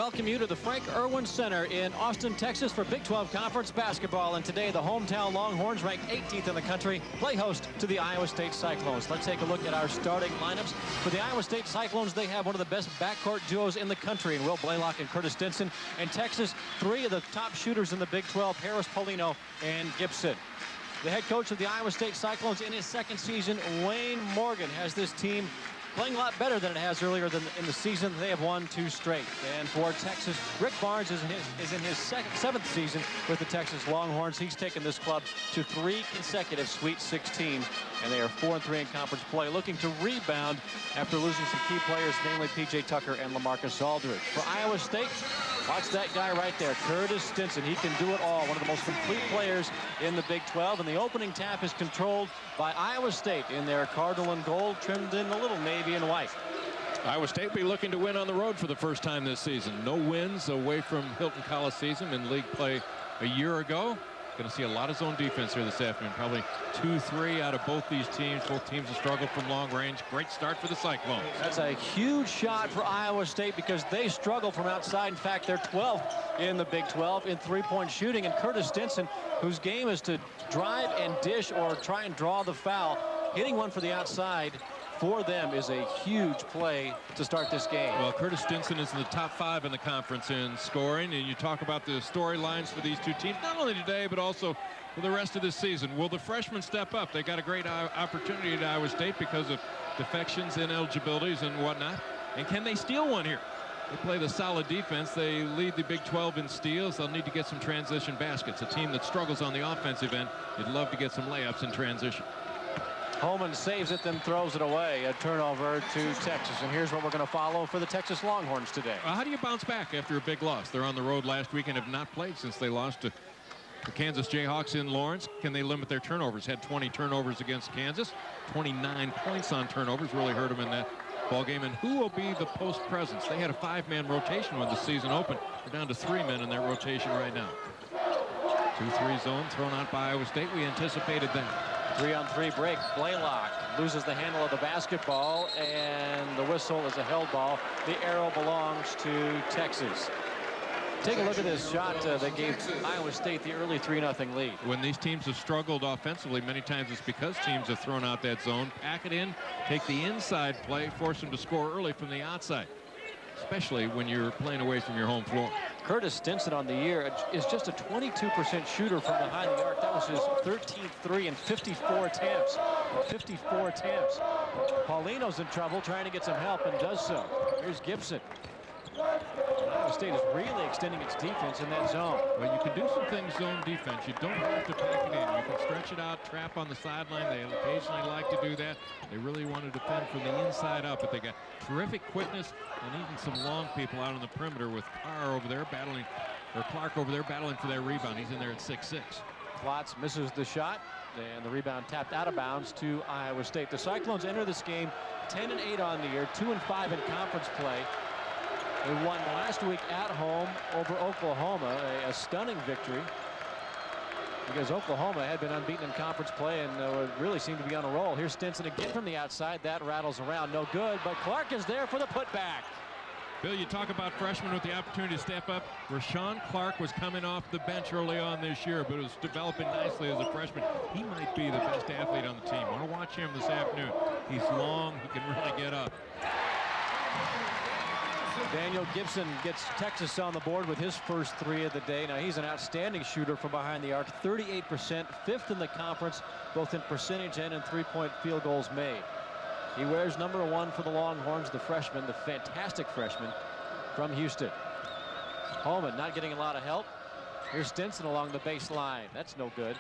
welcome you to the Frank Irwin Center in Austin, Texas for Big 12 Conference basketball. And today the hometown Longhorns, ranked 18th in the country, play host to the Iowa State Cyclones. Let's take a look at our starting lineups. For the Iowa State Cyclones, they have one of the best backcourt duos in the country in Will Blalock and Curtis Stinson. And Texas, three of the top shooters in the Big 12, Harris, Paulino, and Gibson. The head coach of the Iowa State Cyclones in his second season, Wayne Morgan, has this team playing a lot better than it has earlier in the season. They have won 2 straight. And for Texas, Rick Barnes is in his seventh season with the Texas Longhorns. He's taken this club to 3 consecutive Sweet 16, and they are 4-3 in conference play, looking to rebound after losing some key players, namely P.J. Tucker and LaMarcus Aldridge. For Iowa State, watch that guy right there, Curtis Stinson. He can do it all. One of the most complete players in the Big 12. And the opening tap is controlled by Iowa State in their cardinal and gold, trimmed in a little navy and white. Iowa State will be looking to win on the road for the first time this season. No wins away from Hilton Coliseum in league play a year ago. Going to see a lot of zone defense here this afternoon. Probably 2-3 out of both these teams. Both teams have struggled from long range. Great start for the Cyclones. That's a huge shot for Iowa State because they struggle from outside. In fact, they're 12th in the Big 12 in three-point shooting. And Curtis Stinson, whose game is to drive and dish or try and draw the foul, hitting one for the outside for them is a huge play to start this game. Well, Curtis Stinson is in the top 5 in the conference in scoring, and you talk about the storylines for these two teams, not only today, but also for the rest of this season. Will the freshmen step up? They got a great opportunity at Iowa State because of defections, ineligibilities, and whatnot. And can they steal one here? They play the solid defense. They lead the Big 12 in steals. They'll need to get some transition baskets. A team that struggles on the offensive end, they'd love to get some layups in transition. Homan saves it, then throws it away. A turnover to Texas. And here's what we're going to follow for the Texas Longhorns today. How do you bounce back after a big loss? They're on the road last week and have not played since they lost to the Kansas Jayhawks in Lawrence. Can they limit their turnovers? Had 20 turnovers against Kansas. 29 points on turnovers. Really hurt them in that ball game. And who will be the post presence? They had a 5-man rotation when the season opened. They're down to 3 men in their rotation right now. 2-3 zone thrown out by Iowa State. We anticipated that. 3-on-3 break. Blalock loses the handle of the basketball, and the whistle is a held ball. The arrow belongs to Texas. Take a look at this shot that gave Iowa State the early 3-0 lead. When these teams have struggled offensively, many times it's because teams have thrown out that zone, pack it in, take the inside play, force them to score early from the outside, especially when you're playing away from your home floor. Curtis Stinson on the year is just a 22% shooter from behind the arc. That was his 13th 3 in 54 attempts. 54 attempts. Paulino's in trouble trying to get some help and does so. Here's Gibson. Iowa State is really extending its defense in that zone. Well, you can do some things zone defense. You don't have to pack it in. You can stretch it out, trap on the sideline. They occasionally like to do that. They really want to defend from the inside up, but they got terrific quickness and even some long people out on the perimeter with Carr over there battling, or Clark over there battling for that rebound. He's in there at 6'6". Klotz misses the shot, and the rebound tapped out of bounds to Iowa State. The Cyclones enter this game 10-8 on the year, 2-5 in conference play. They won last week at home over Oklahoma, a stunning victory, because Oklahoma had been unbeaten in conference play and really seemed to be on a roll. Here's Stinson again from the outside. That rattles around, no good, but Clark is there for the putback. Bill, you talk about freshmen with the opportunity to step up. Rashon Clark was coming off the bench early on this year, but was developing nicely as a freshman. He might be the best athlete on the team. I want to watch him this afternoon. He's long, he can really get up. Daniel Gibson gets Texas on the board with his first 3 of the day. Now, he's an outstanding shooter from behind the arc, 38%, 5th in the conference, both in percentage and in 3-point field goals made. He wears number 1 for the Longhorns, the freshman, the fantastic freshman from Houston. Homan not getting a lot of help. Here's Stinson along the baseline. That's no good.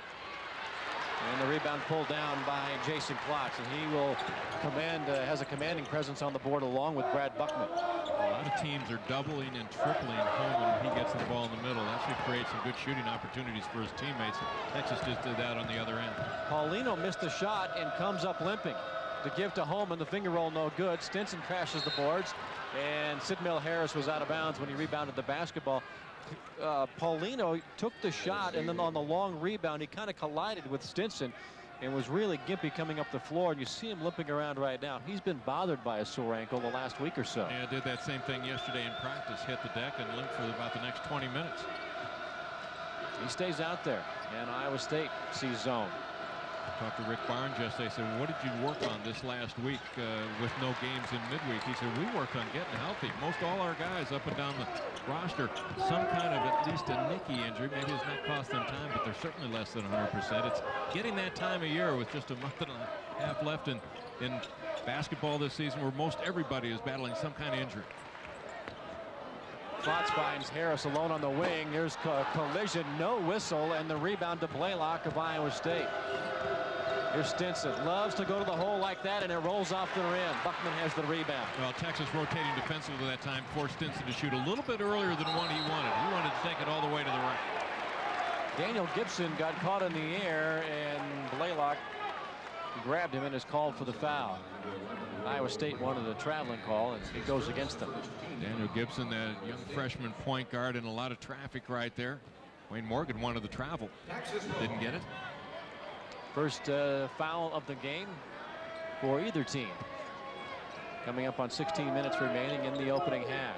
And the rebound pulled down by Jason Klotz, and he will has a commanding presence on the board along with Brad Buckman. A lot of teams are doubling and tripling Homan when he gets the ball in the middle. That should create some good shooting opportunities for his teammates. Texas just did that on the other end. Paulino missed the shot and comes up limping to give to Homan. The finger roll no good. Stinson crashes the boards, and Sid Harris was out of bounds when he rebounded the basketball. Paulino took the shot, and then on the long rebound he kind of collided with Stinson, and was really gimpy coming up the floor, and you see him limping around right now. He's been bothered by a sore ankle the last week or so. Yeah, did that same thing yesterday in practice. Hit the deck and limped for about the next 20 minutes. He stays out there, and Iowa State sees zone. I talked to Rick Barnes yesterday. I said, what did you work on this last week with no games in midweek? He said, we worked on getting healthy. Most all our guys up and down the roster, some kind of at least a nicky injury. Maybe it's not cost them time, but they're certainly less than 100%. It's getting that time of year with just a month and a half left in basketball this season, where most everybody is battling some kind of injury. Klotz finds Harris alone on the wing. There's a collision, no whistle, and the rebound to Blalock of Iowa State. Here's Stinson, loves to go to the hole like that, and it rolls off the rim. Buckman has the rebound. Well, Texas rotating defensively that time, forced Stinson to shoot a little bit earlier than what he wanted. He wanted to take it all the way to the right. Daniel Gibson got caught in the air, and Blalock grabbed him and is called for the foul. Iowa State wanted a traveling call, and it goes against them. Daniel Gibson, that young freshman point guard, in a lot of traffic right there. Wayne Morgan wanted the travel, didn't get it. First foul of the game for either team. Coming up on 16 minutes remaining in the opening half.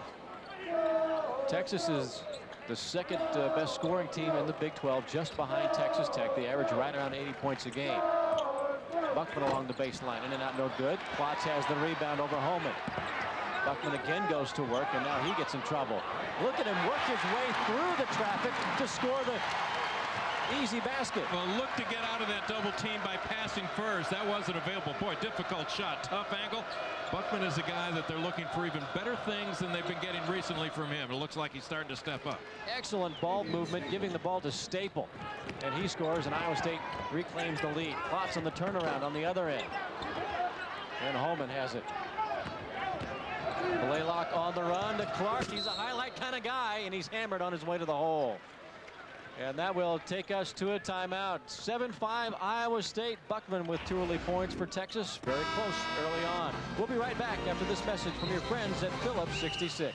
Texas is the second best scoring team in the Big 12, just behind Texas Tech. They average right around 80 points a game. Buckman along the baseline, in and out, no good. Klotz has the rebound over Homan. Buckman again goes to work, and now he gets in trouble. Look at him work his way through the traffic to score the easy basket. Well, look to get out of that double team by passing first. That wasn't available. Boy, difficult shot, tough angle. Buckman is a guy that they're looking for even better things than they've been getting recently from him. It looks like he's starting to step up. Excellent ball movement, giving the ball to Staple, and he scores, and Iowa State reclaims the lead. Klotz on the turnaround on the other end, and Homan has it. Blalock on the run to Clark. He's a highlight kind of guy, and he's hammered on his way to the hole. And that will take us to a timeout. 7-5 Iowa State. Buckman with 2 early points for Texas. Very close early on. We'll be right back after this message from your friends at Phillips 66.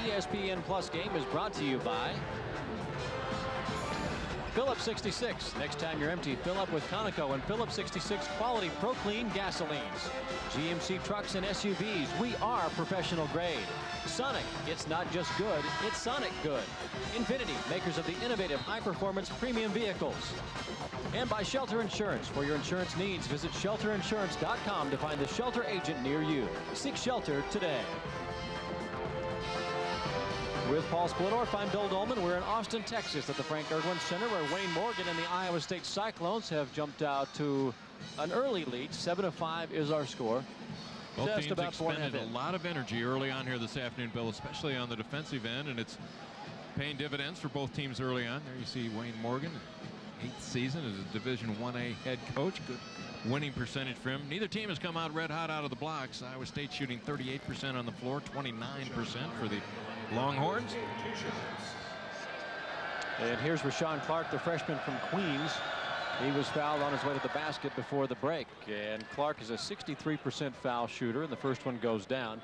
ESPN Plus game is brought to you by Phillips 66. Next time you're empty, fill up with Conoco and Phillips 66 quality ProClean gasolines. GMC trucks and SUVs, we are professional grade. Sonic, it's not just good, it's Sonic good. Infinity, makers of the innovative high-performance premium vehicles. And by Shelter Insurance. For your insurance needs, visit shelterinsurance.com to find the shelter agent near you. Seek shelter today. With Paul Splittorff, I'm Bill Doleman. We're in Austin, Texas at the Frank Erwin Center, where Wayne Morgan and the Iowa State Cyclones have jumped out to an early lead. 7-5 is our score. Both Just teams about expended a lot of energy early on here this afternoon, Bill, especially on the defensive end, and it's paying dividends for both teams early on. There you see Wayne Morgan, 8th season as a Division I-A head coach. Good winning percentage for him. Neither team has come out red hot out of the blocks. Iowa State shooting 38% on the floor, 29% for the Longhorns. And here's Rashon Clark, the freshman from Queens. He was fouled on his way to the basket before the break. And Clark is a 63% foul shooter, and the first one goes down.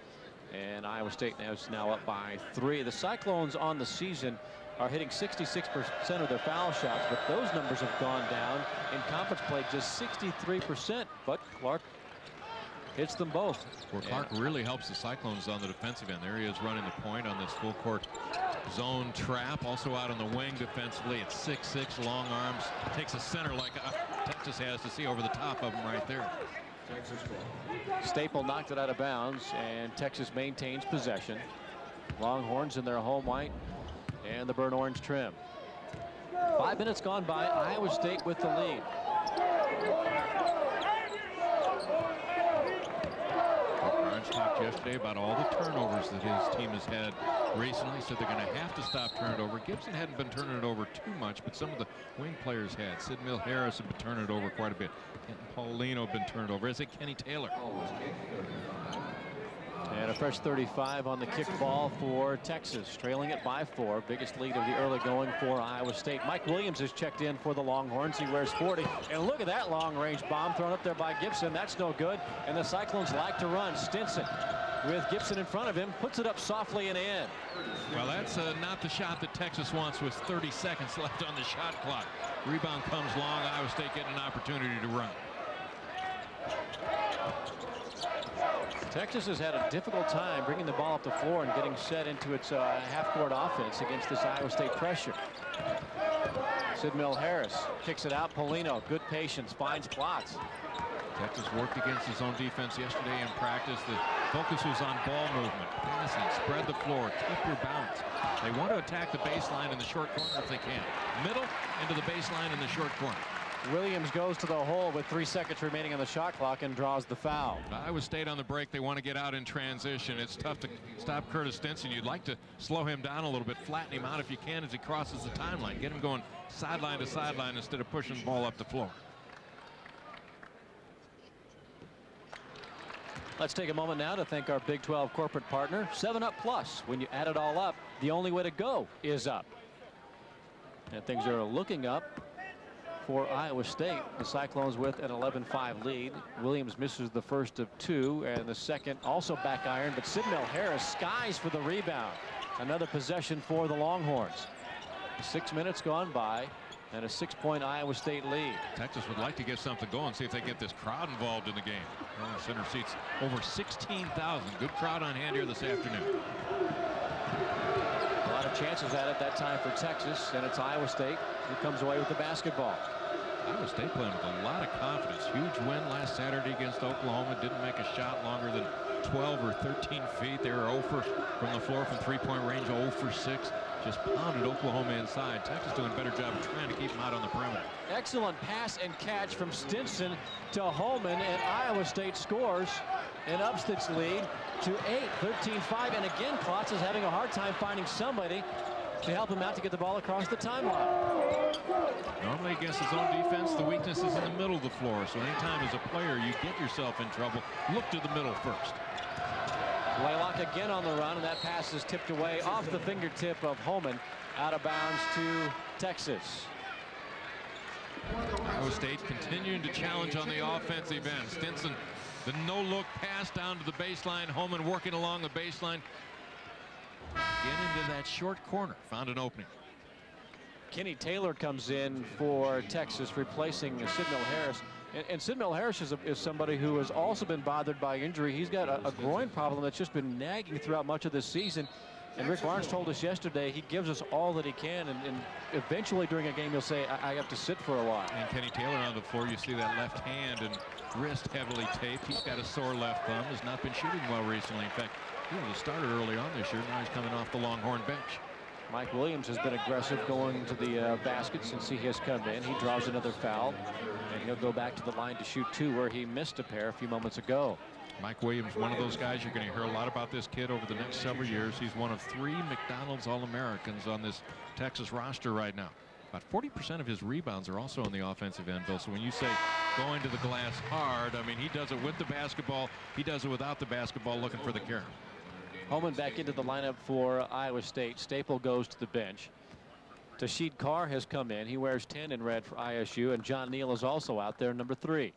And Iowa State is now up by 3. The Cyclones on the season are hitting 66% of their foul shots, but those numbers have gone down. In conference play, just 63%. But Clark hits them both. Well, Clark really helps the Cyclones on the defensive end. There he is running the point on this full court zone trap. Also out on the wing defensively at 6'6", long arms. Takes a center like Texas has to see over the top of him right there. Staple knocked it out of bounds, and Texas maintains possession. Longhorns in their home white and the burnt orange trim. 5 minutes gone by. Iowa State with the lead. Barnes talked yesterday about all the turnovers that his team has had recently. Said they're going to have to stop turning it over. Gibson hadn't been turning it over too much, but some of the wing players had. Sid Mill Harris had been turning it over quite a bit. And Paulino had been turned over, as had Kenny Taylor. And a fresh 35 on the kickball for Texas, trailing it by 4. Biggest lead of the early going for Iowa State. Mike Williams has checked in for the Longhorns. He wears 40. And look at that long-range bomb thrown up there by Gibson. That's no good. And the Cyclones like to run. Stinson, with Gibson in front of him, puts it up softly and in. Well, that's not the shot that Texas wants with 30 seconds left on the shot clock. Rebound comes long. Iowa State getting an opportunity to run. Texas has had a difficult time bringing the ball up the floor and getting set into its half-court offense against this Iowa State pressure. Sid Mill-Harris kicks it out. Paulino, good patience, finds Klotz. Texas worked against his own defense yesterday in practice. The focus was on ball movement, passing, spread the floor, keep your bounce. They want to attack the baseline in the short corner if they can. Middle into the baseline in the short corner. Williams goes to the hole with 3 seconds remaining on the shot clock and draws the foul. Iowa State on the break. They want to get out in transition. It's tough to stop Curtis Stinson. You'd like to slow him down a little bit, flatten him out if you can as he crosses the timeline. Get him going sideline to sideline instead of pushing the ball up the floor. Let's take a moment now to thank our Big 12 corporate partner, 7-Up Plus. When you add it all up, the only way to go is up. And things are looking up for Iowa State. The Cyclones with an 11-5 lead. Williams misses the first of 2, and the second also back iron, but Sid Mill-Harris skies for the rebound. Another possession for the Longhorns. 6 minutes gone by, and a 6-point Iowa State lead. Texas would like to get something going, see if they get this crowd involved in the game. Well, center seats over 16,000. Good crowd on hand here this afternoon. A lot of chances at it that time for Texas, and it's Iowa State who comes away with the basketball. Iowa State playing with a lot of confidence. Huge win last Saturday against Oklahoma. Didn't make a shot longer than 12 or 13 feet. They were 0 for from the floor from three-point range, 0 for 6. Just pounded Oklahoma inside. Texas doing a better job of trying to keep them out on the perimeter. Excellent pass and catch from Stinson to Homan, and Iowa State scores and ups its lead to 8, 13-5. And again, Klotz is having a hard time finding somebody to help him out to get the ball across the timeline. Normally against his own defense, the weakness is in the middle of the floor. So anytime as a player you get yourself in trouble, look to the middle first. Blalock again on the run, and that pass is tipped away off the fingertip of Homan, out of bounds to Texas. Iowa State continuing to challenge on the offensive end. Stinson, the no-look pass down to the baseline. Homan working along the baseline. Get into that short corner. Found an opening. Kenny Taylor comes in for Texas, replacing Sid Mill-Harris. And Sid Mill-Harris is somebody who has also been bothered by injury. He's got a groin problem that's just been nagging throughout much of this season. And Rick Barnes told us yesterday he gives us all that he can, and eventually during a game he'll say, I have to sit for a while. And Kenny Taylor on the floor, you see that left hand and wrist heavily taped. He's got a sore left thumb, has not been shooting well recently. In fact, he was a starter early on this year. Now he's coming off the Longhorn bench. Mike Williams has been aggressive going to the basket since he has come in. He draws another foul, and he'll go back to the line to shoot 2 where he missed a pair a few moments ago. Mike Williams, one of those guys you're going to hear a lot about this kid over the next several years. He's one of 3 McDonald's All-Americans on this Texas roster right now. About 40% of his rebounds are also on the offensive end, Bill. So when you say going to the glass hard, I mean, he does it with the basketball. He does it without the basketball, looking for the carry. Homan back into the lineup for Iowa State. Staple goes to the bench. Tasheed Carr has come in. He wears 10 in red for ISU, and John Neal is also out there, number 3.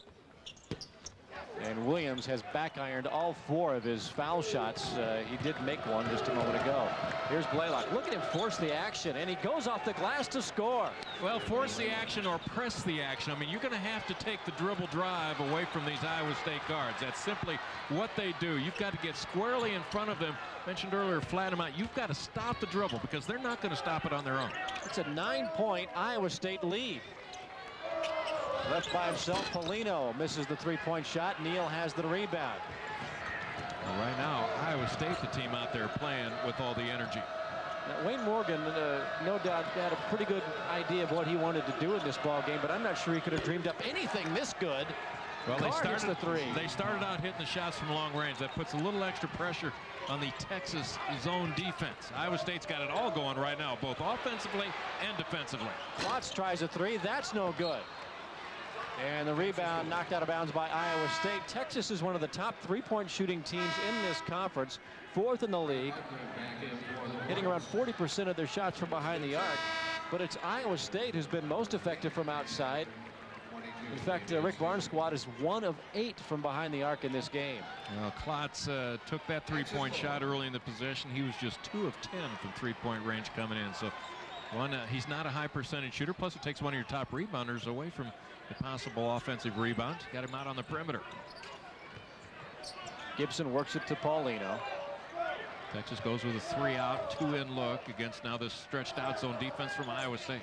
And Williams has back ironed all 4 of his foul shots. He did make one just a moment ago. Here's Blalock. Look at him force the action, and he goes off the glass to score. Well, force the action or press the action. I mean, you're going to have to take the dribble drive away from these Iowa State guards. That's simply what they do. You've got to get squarely in front of them. Mentioned earlier, flatten them out. You've got to stop the dribble because they're not going to stop it on their own. It's a 9-point Iowa State lead. Left by himself, Paulino misses the 3-point shot. Neal has the rebound. Well, right now, Iowa State, the team out there playing with all the energy. Now, Wayne Morgan, no doubt, had a pretty good idea of what he wanted to do in this ball game, but I'm not sure he could have dreamed up anything this good. Well, they started out hitting the shots from long range. That puts a little extra pressure on the Texas zone defense. Iowa State's got it all going right now, both offensively and defensively. Klotz tries a 3. That's no good. And the rebound knocked out of bounds by Iowa State. Texas is one of the top three-point shooting teams in this conference, 4th in the league, hitting around 40% of their shots from behind the arc. But it's Iowa State who's been most effective from outside. In fact, Rick Barnes' squad is 1 of 8 from behind the arc in this game. Well, Klotz took that three-point shot early in the possession. He was just 2 of 10 from three-point range coming in. So he's not a high percentage shooter. Plus, it takes one of your top rebounders away from the possible offensive rebound. Got him out on the perimeter. Gibson works it to Paulino. Texas goes with a 3-out, 2-in look against now this stretched out zone defense from Iowa State.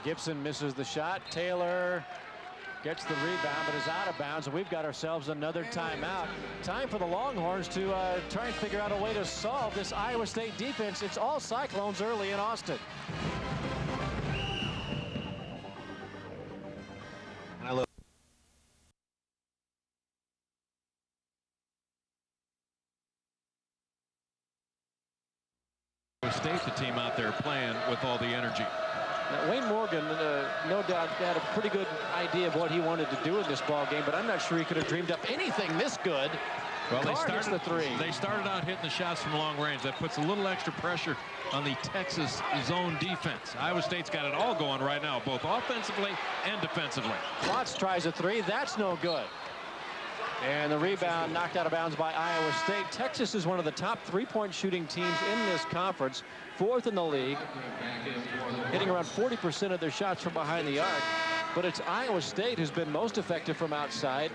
Gibson misses the shot. Taylor gets the rebound, but is out of bounds, and we've got ourselves another timeout. Time for the Longhorns to try and figure out a way to solve this Iowa State defense. It's all Cyclones early in Austin. I love State, the team out there playing with all the energy. Now, Wayne Morgan, no doubt, had a pretty good idea of what he wanted to do in this ball game, but I'm not sure he could have dreamed up anything this good. Well, Carr gets the three. They started out hitting the shots from long range. That puts a little extra pressure on the Texas zone defense. Iowa State's got it all going right now, both offensively and defensively. Klotz tries a three. That's no good. And the rebound knocked out of bounds by Iowa State. Texas is one of the top three-point shooting teams in this conference, 4th in the league, hitting around 40% of their shots from behind the arc. But it's Iowa State who's been most effective from outside.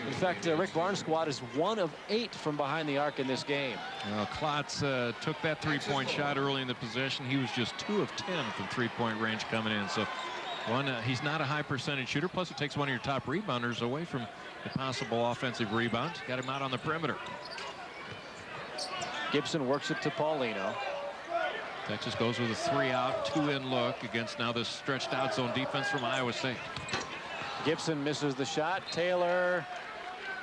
In fact, Rick Barnes' squad is 1 of 8 from behind the arc in this game. Well, Klotz took that three-point shot early in the possession. He was just 2 of 10 from three-point range coming in. So he's not a high percentage shooter. Plus, it takes one of your top rebounders away from the possible offensive rebound. Got him out on the perimeter. Gibson works it to Paulino. Texas goes with a 3-out, 2-in look against now this stretched out zone defense from Iowa State. Gibson misses the shot. Taylor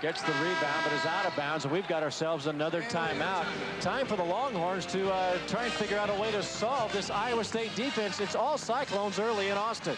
gets the rebound, but is out of bounds, and we've got ourselves another timeout. Time for the Longhorns to try and figure out a way to solve this Iowa State defense. It's all Cyclones early in Austin.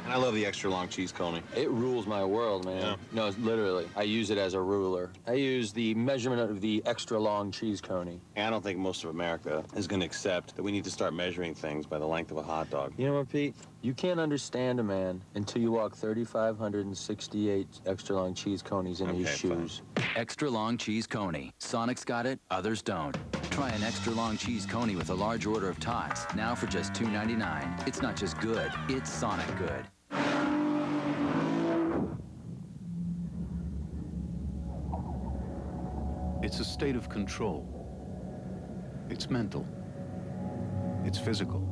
I love the extra long cheese coney. It rules my world, man. Yeah. No, literally. I use it as a ruler. I use the measurement of the extra long cheese coney. And I don't think most of America is going to accept that we need to start measuring things by the length of a hot dog. You know what, Pete? You can't understand a man until you walk 3,568 extra long cheese conies in his shoes. Fine. Extra long cheese coney. Sonic's got it, others don't. Try an extra long cheese coney with a large order of tots, now for just $2.99. It's not just good, it's Sonic good. It's a state of control. It's mental. It's physical.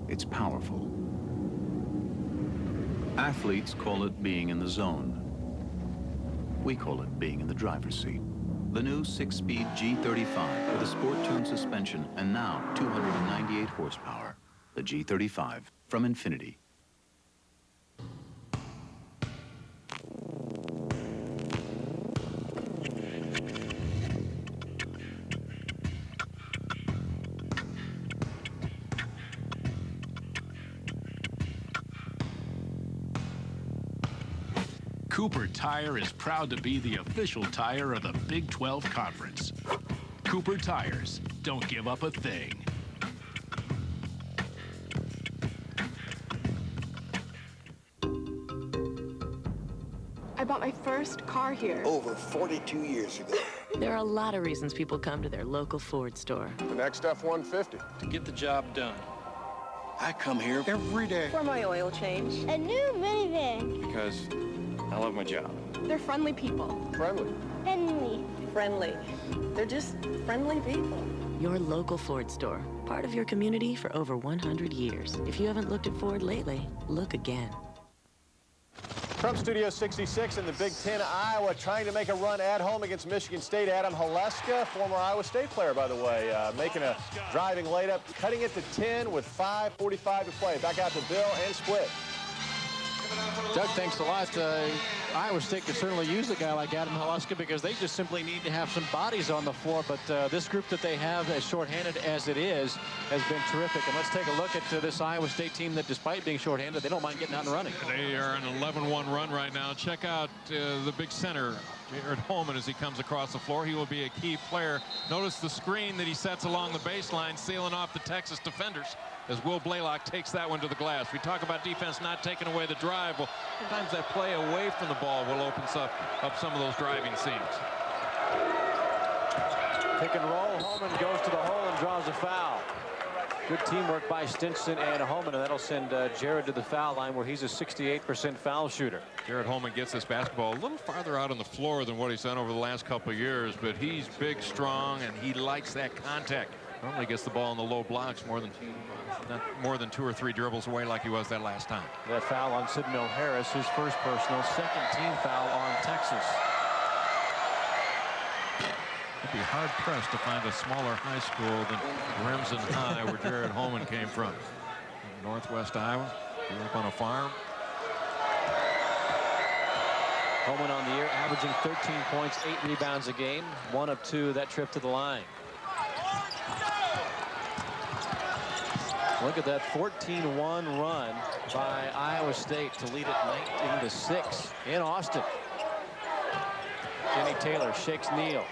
It's powerful. Athletes call it being in the zone. We call it being in the driver's seat. The new 6-speed G35 with a sport-tuned suspension and now 298 horsepower. The G35 from Infiniti. Cooper Tire is proud to be the official tire of the Big 12 Conference. Cooper Tires, don't give up a thing. I bought my first car here. Over 42 years ago. There are a lot of reasons people come to their local Ford store. The next F-150. To get the job done. I come here every day. For my oil change. A new minivan. Because I love my job. They're friendly people. Friendly. Friendly. Friendly. They're just friendly people. Your local Ford store, part of your community for over 100 years. If you haven't looked at Ford lately, look again. From Studio 66 in the Big Ten, Iowa trying to make a run at home against Michigan State. Adam Haleska, former Iowa State player, by the way, making a driving layup, cutting it to 10 with 5:45 to play. Back out to Bill and Split. Doug, thanks a lot. Iowa State could certainly use a guy like Adam Haluska because they just simply need to have some bodies on the floor. But this group that they have, as shorthanded as it is, has been terrific. And let's take a look at this Iowa State team that, despite being shorthanded, they don't mind getting out and running. They are an 11-1 run right now. Check out the big center, Jared Homan, as he comes across the floor. He will be a key player. Notice the screen that he sets along the baseline, sealing off the Texas defenders as Will Blalock takes that one to the glass. We talk about defense not taking away the drive. Well, sometimes that play away from the ball will open up some of those driving seams. Pick and roll. Homan goes to the hole and draws a foul. Good teamwork by Stinson and Homan, and that'll send Jared to the foul line where he's a 68% foul shooter. Jared Homan gets this basketball a little farther out on the floor than what he's done over the last couple of years, but he's big, strong, and he likes that contact. Normally gets the ball in the low blocks not more than 2 or 3 dribbles away like he was that last time. That foul on Sid Mill-Harris, his first personal, second team foul on Texas. It'd be hard-pressed to find a smaller high school than Remsen High, where Jared Homan came from. In Northwest Iowa, grew up on a farm. Homan on the year, averaging 13 points, 8 rebounds a game, 1 of 2 that trip to the line. Look at that 14-1 run by Iowa State to lead it 19-6 in Austin. Kenny Taylor shakes Neal.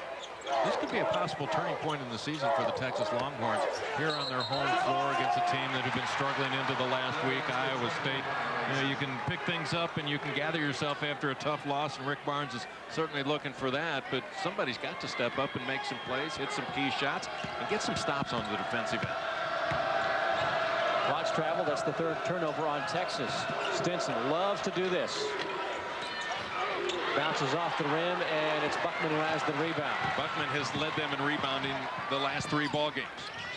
This could be a possible turning point in the season for the Texas Longhorns here on their home floor against a team that have been struggling into the last week. Iowa State, you can pick things up and you can gather yourself after a tough loss, and Rick Barnes is certainly looking for that, but somebody's got to step up and make some plays, hit some key shots, and get some stops on the defensive end. Klotz travel. That's the 3rd turnover on Texas. Stinson loves to do this. Bounces off the rim, and it's Buckman who has the rebound. Buckman has led them in rebounding the last 3 ball games,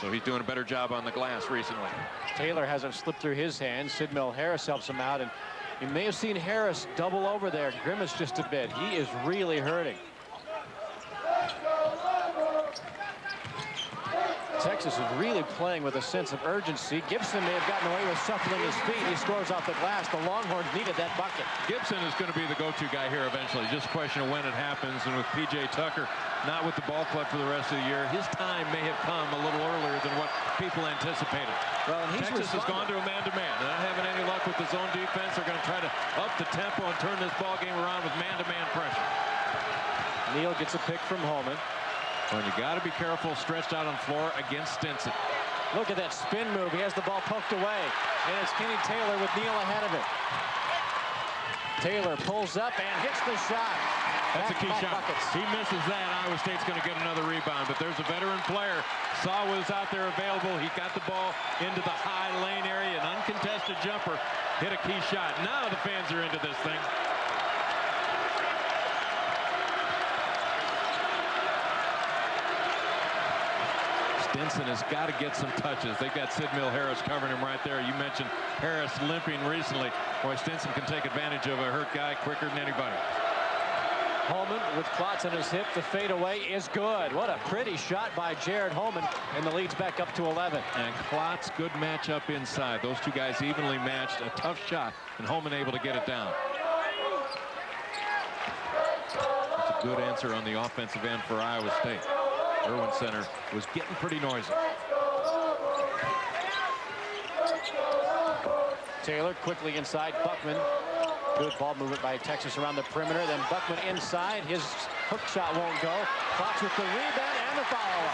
so he's doing a better job on the glass recently. Taylor hasn't slipped through his hands. Sid Mill-Harris helps him out, and you may have seen Harris double over there, grimace just a bit. He is really hurting. Texas is really playing with a sense of urgency. Gibson may have gotten away with shuffling his feet. He scores off the glass. The Longhorns needed that bucket. Gibson is going to be the go-to guy here eventually. Just a question of when it happens. And with P.J. Tucker not with the ball club for the rest of the year, his time may have come a little earlier than what people anticipated. Well, and Texas has gone to a man-to-man. They're not having any luck with the zone defense. They're going to try to up the tempo and turn this ball game around with man-to-man pressure. Neal gets a pick from Homan. Well, you got to be careful stretched out on the floor against Stinson. Look at that spin move. He has the ball poked away. And it's Kenny Taylor with Neal ahead of it. Taylor pulls up and hits the shot. That's a key shot. Buckets. He misses that. Iowa State's going to get another rebound. But there's a veteran player. Saw was out there available. He got the ball into the high lane area. An uncontested jumper. Hit a key shot. Now the fans are into this thing. Stinson has got to get some touches. They've got Sid Mill-Harris covering him right there. You mentioned Harris limping recently. Boy, Stinson can take advantage of a hurt guy quicker than anybody. Homan with Klotz on his hip. The fadeaway is good. What a pretty shot by Jared Homan, and the lead's back up to 11. And Klotz, good matchup inside. Those two guys evenly matched. A tough shot, and Homan able to get it down. That's a good answer on the offensive end for Iowa State. Irwin Center was getting pretty noisy. Taylor quickly inside Buckman. Good ball movement by Texas around the perimeter. Then Buckman inside. His hook shot won't go. Klotz with the rebound and the follow-up.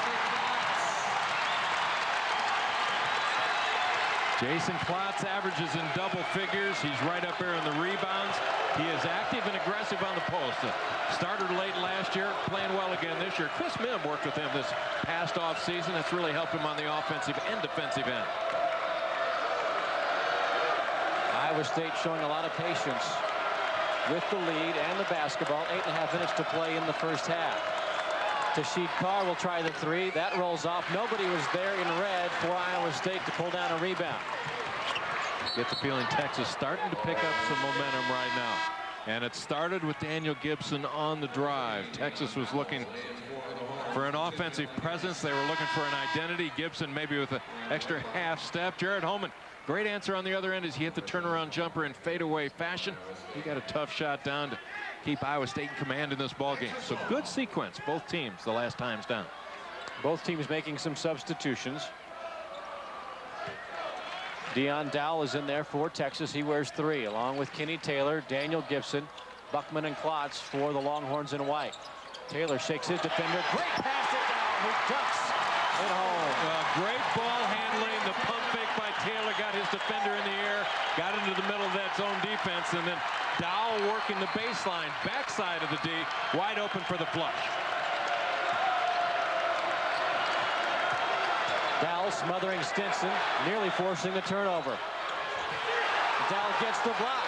Jason Klotz averages in double figures. He's right up there in the rebounds. He is active and aggressive on the post. Started late last year, playing well again this year. Chris Mihm worked with him this past offseason. That's really helped him on the offensive and defensive end. Iowa State showing a lot of patience with the lead and the basketball. 8.5 minutes to play in the first half. Tasheed Carr will try the 3. That rolls off. Nobody was there in red for Iowa State to pull down a rebound. Get the feeling Texas starting to pick up some momentum right now. And it started with Daniel Gibson on the drive. Texas was looking for an offensive presence. They were looking for an identity. Gibson maybe with an extra half step. Jared Homan, great answer on the other end as he hit the turnaround jumper in fadeaway fashion. He got a tough shot down to keep Iowa State in command in this ball game. So good sequence, both teams the last times down. Both teams making some substitutions. Dion Dowell is in there for Texas. He wears 3, along with Kenny Taylor, Daniel Gibson, Buckman, and Klotz for the Longhorns in white. Taylor shakes his defender. Great pass to Dowell, who ducks it home. Great ball handling. The pump fake by Taylor got his defender in the air, got into the middle of that zone defense, and then Dowell working the baseline, backside of the D, wide open for the flush. Dowell smothering Stinson, nearly forcing the turnover. Dowell gets the block.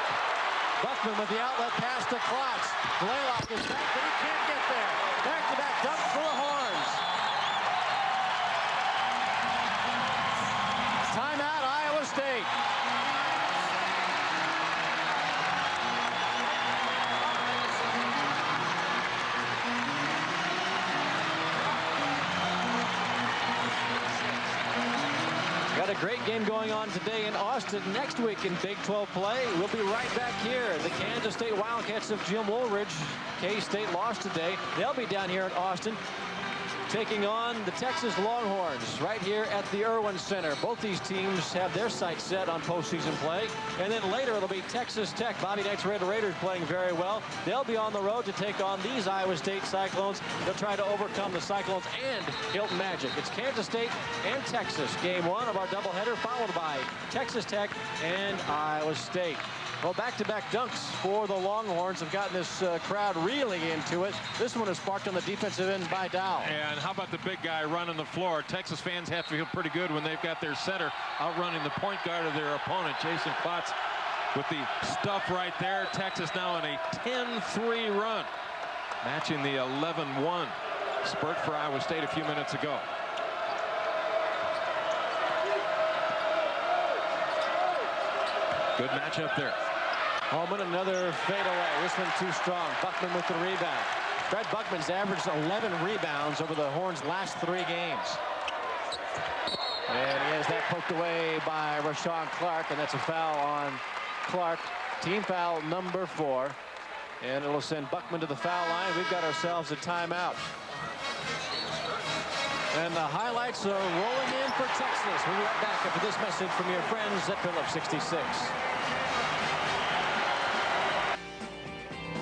Buckman with the outlet pass to Klotz. Blalock is back, but he can't get there. Back-to-back dunk for the Horns. Timeout, Iowa State. Got a great game going on today in Austin. Next week in Big 12 play, we'll be right back here. The Kansas State Wildcats of Jim Woolridge. K-State lost today. They'll be down here in Austin taking on the Texas Longhorns right here at the Irwin Center. Both these teams have their sights set on postseason play. And then later it'll be Texas Tech. Bobby Knight's Red Raiders playing very well. They'll be on the road to take on these Iowa State Cyclones. They'll try to overcome the Cyclones and Hilton Magic. It's Kansas State and Texas, game 1 of our doubleheader, followed by Texas Tech and Iowa State. Well, back-to-back dunks for the Longhorns have gotten this crowd reeling into it. This one is sparked on the defensive end by Dowell. And how about the big guy running the floor? Texas fans have to feel pretty good when they've got their center outrunning the point guard of their opponent, Jason Klotz, with the stuff right there. Texas now in a 10-3 run, matching the 11-1 spurt for Iowa State a few minutes ago. Good matchup there. Homan, another fadeaway. This one too strong. Buckman with the rebound. Fred Buckman's averaged 11 rebounds over the Horns' last 3 games. And he has that poked away by Rashon Clark, and that's a foul on Clark. Team foul number 4. And it'll send Buckman to the foul line. We've got ourselves a timeout. And the highlights are rolling in for Texas. We'll be right back after this message from your friends at Phillips 66.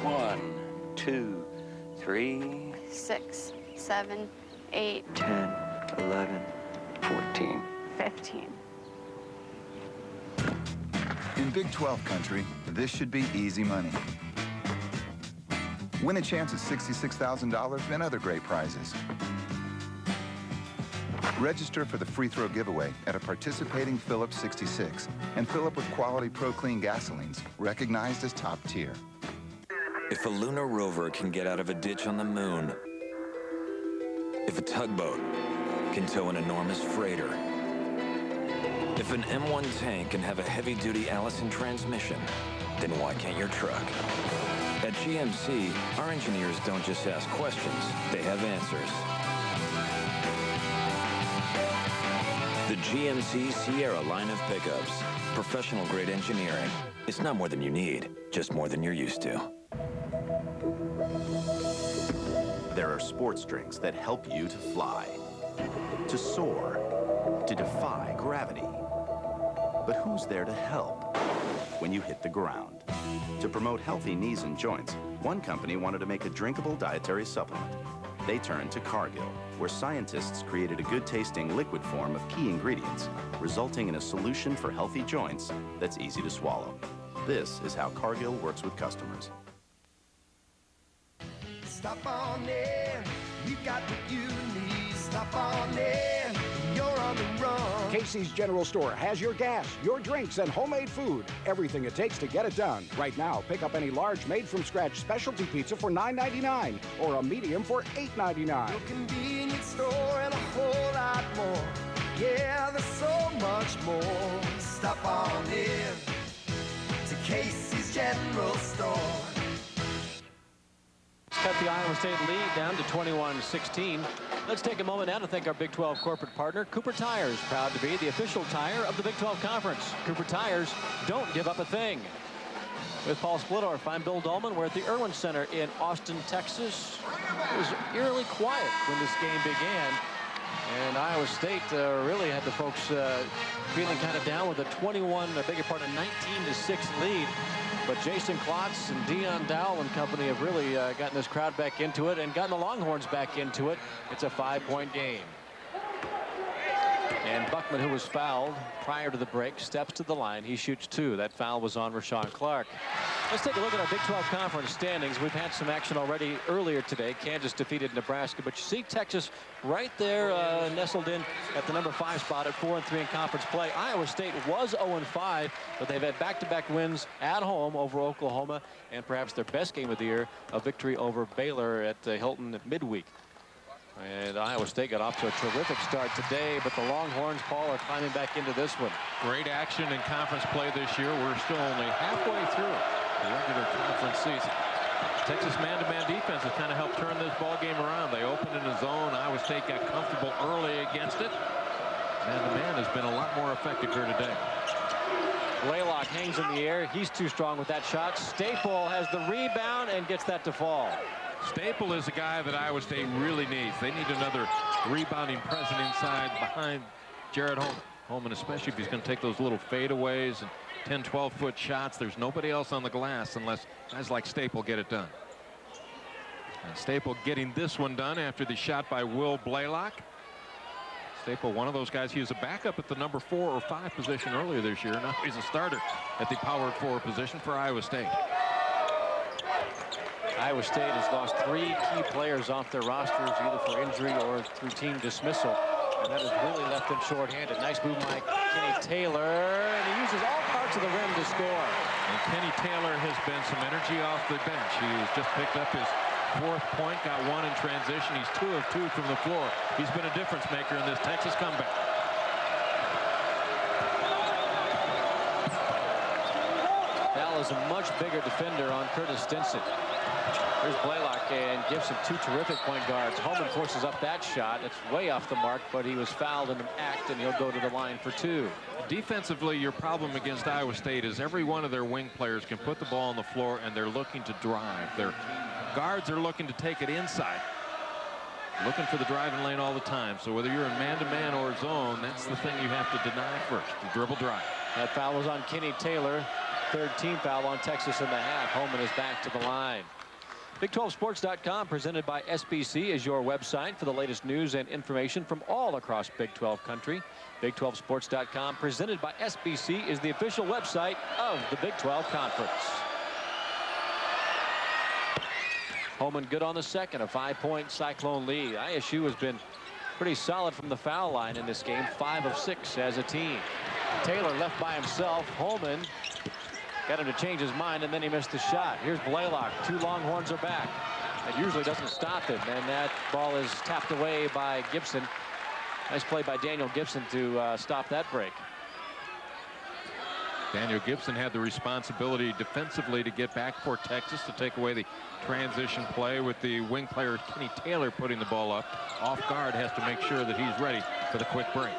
1, 2, 3, 6, 7, 8, 10, 11, 14, 15. In Big 12 country, this should be easy money. Win a chance at $66,000 and other great prizes. Register for the free throw giveaway at a participating Phillips 66 and fill up with quality Pro Clean gasolines, recognized as top tier. If a lunar rover can get out of a ditch on the moon, if a tugboat can tow an enormous freighter, if an M1 tank can have a heavy-duty Allison transmission, then why can't your truck? At GMC, our engineers don't just ask questions, they have answers. The GMC Sierra line of pickups. Professional-grade engineering. It's not more than you need, just more than you're used to. There are sports drinks that help you to fly, to soar, to defy gravity. But who's there to help when you hit the ground? To promote healthy knees and joints, one company wanted to make a drinkable dietary supplement. They turned to Cargill, where scientists created a good-tasting liquid form of key ingredients, resulting in a solution for healthy joints that's easy to swallow. This is how Cargill works with customers. Stop on in, we've got what you need. Stop on in, you're on the run. Casey's General Store has your gas, your drinks, and homemade food. Everything it takes to get it done. Right now, pick up any large made-from-scratch specialty pizza for $9.99 or a medium for $8.99. Your convenience store and a whole lot more. Yeah, there's so much more. Stop on in to Casey's General Store. Cut the Iowa State lead down to 21-16. Let's take a moment now to thank our Big 12 corporate partner, Cooper Tires, proud to be the official tire of the Big 12 Conference. Cooper Tires, don't give up a thing. With Paul Splittorff, I'm Bill Doleman. We're at the Irwin Center in Austin, Texas. It was eerily quiet when this game began. And Iowa State really had the folks feeling kind of down with a 19-6 lead. But Jason Klotz and Dion Dowell and company have really gotten this crowd back into it and gotten the Longhorns back into it. It's a 5-point game. And Buckman, who was fouled prior to the break, steps to the line. He shoots 2. That foul was on Rashon Clark. Let's take a look at our Big 12 Conference standings. We've had some action already earlier today. Kansas defeated Nebraska, but you see Texas right there nestled in at the number 5 spot at 4-3 in conference play. Iowa State was 0-5, but they've had back-to-back wins at home over Oklahoma, and perhaps their best game of the year, a victory over Baylor at Hilton midweek. And Iowa State got off to a terrific start today, but the Longhorns, Paul, are climbing back into this one. Great action in conference play this year. We're still only halfway through the regular conference season. Texas man-to-man defense has kind of helped turn this ball game around. They opened in the zone. Iowa State got comfortable early against it. Man-to-man has been a lot more effective here today. Blalock hangs in the air. He's too strong with that shot. Staple has the rebound and gets that to fall. Staple is a guy that Iowa State really needs. They need another rebounding presence inside behind Jared Homan. Homan, especially if he's going to take those little fadeaways and 10, 12-foot shots. There's nobody else on the glass unless guys like Staple get it done. And Staple getting this one done after the shot by Will Blalock. Staple, one of those guys, he was a backup at the number 4 or 5 position earlier this year. Now he's a starter at the power forward position for Iowa State. Iowa State has lost 3 key players off their rosters, either for injury or through team dismissal. And that has really left them short-handed. Nice move by Kenny Taylor, and he uses all parts of the rim to score. And Kenny Taylor has been some energy off the bench. He has just picked up his 4th point, got 1 in transition. He's 2 of 2 from the floor. He's been a difference maker in this Texas comeback. Val is a much bigger defender on Curtis Stinson. Here's Blalock and Gibson, 2 terrific point guards. Homan forces up that shot. It's way off the mark, but he was fouled in an act, and he'll go to the line for 2. Defensively, your problem against Iowa State is every one of their wing players can put the ball on the floor, and they're looking to drive. Their guards are looking to take it inside, looking for the driving lane all the time. So whether you're in man-to-man or zone, that's the thing you have to deny first, the dribble drive. That foul was on Kenny Taylor. 3rd team foul on Texas in the half. Homan is back to the line. Big12sports.com, presented by SBC, is your website for the latest news and information from all across Big 12 country. Big12sports.com, presented by SBC, is the official website of the Big 12 Conference. Homan good on the second, a 5-point Cyclone lead. ISU has been pretty solid from the foul line in this game, 5 of 6 as a team. Taylor left by himself. Homan got him to change his mind, and then he missed the shot. Here's Blalock. 2 Longhorns are back. It usually doesn't stop him, and that ball is tapped away by Gibson. Nice play by Daniel Gibson to stop that break. Daniel Gibson had the responsibility defensively to get back for Texas to take away the transition play, with the wing player Kenny Taylor putting the ball up. Off guard has to make sure that he's ready for the quick break.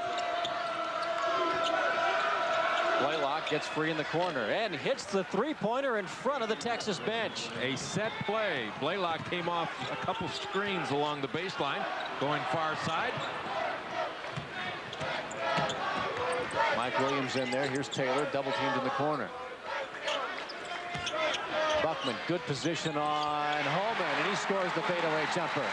Blalock gets free in the corner and hits the 3-pointer in front of the Texas bench. A set play. Blalock came off a couple screens along the baseline, going far side. Mike Williams in there. Here's Taylor, double teamed in the corner. Buckman, good position on Homan, and he scores the fadeaway jumper.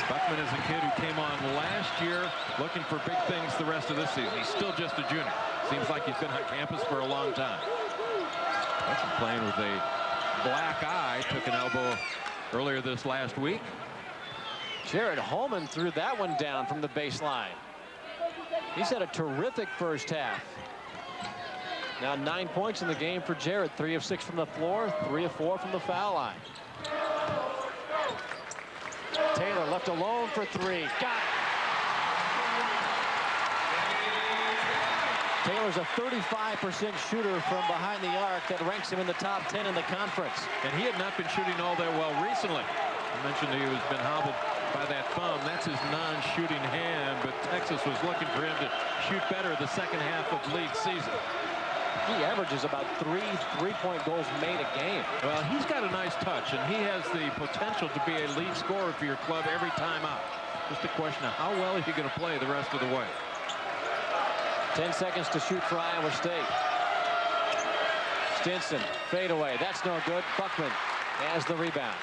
Buckman is a kid who came on last year looking for big things the rest of this season. He's still just a junior. Seems like he's been on campus for a long time. Buckman playing with a black eye. Took an elbow earlier this last week. Jared Homan threw that one down from the baseline. He's had a terrific first half. Now 9 points in the game for Jared. 3 of 6 from the floor, 3 of 4 from the foul line. Taylor left alone for 3. Got it. Taylor's a 35% shooter from behind the arc. That ranks him in the top 10 in the conference. And he had not been shooting all that well recently. I mentioned he was been hobbled by that thumb. That's his non-shooting hand, but Texas was looking for him to shoot better the second half of league season. He averages about 3 3-point goals made a game. Well, he's got a nice touch, and he has the potential to be a lead scorer for your club every time out. Just a question of how well is he going to play the rest of the way. 10 seconds to shoot for Iowa State. Stinson, fade away. That's no good. Buckman has the rebound.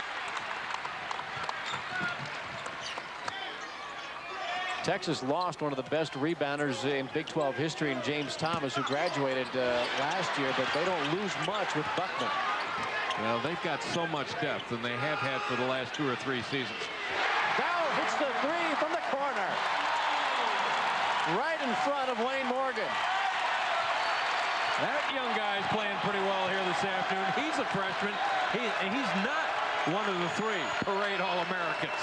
Texas lost one of the best rebounders in Big 12 history in James Thomas, who graduated last year, but they don't lose much with Buckman. Well, they've got so much depth, and they have had for the last 2 or 3 seasons. Dow hits the 3 from the corner. Right in front of Wayne Morgan. That young guy's playing pretty well here this afternoon. He's a freshman. He's not one of the 3 parade All-Americans.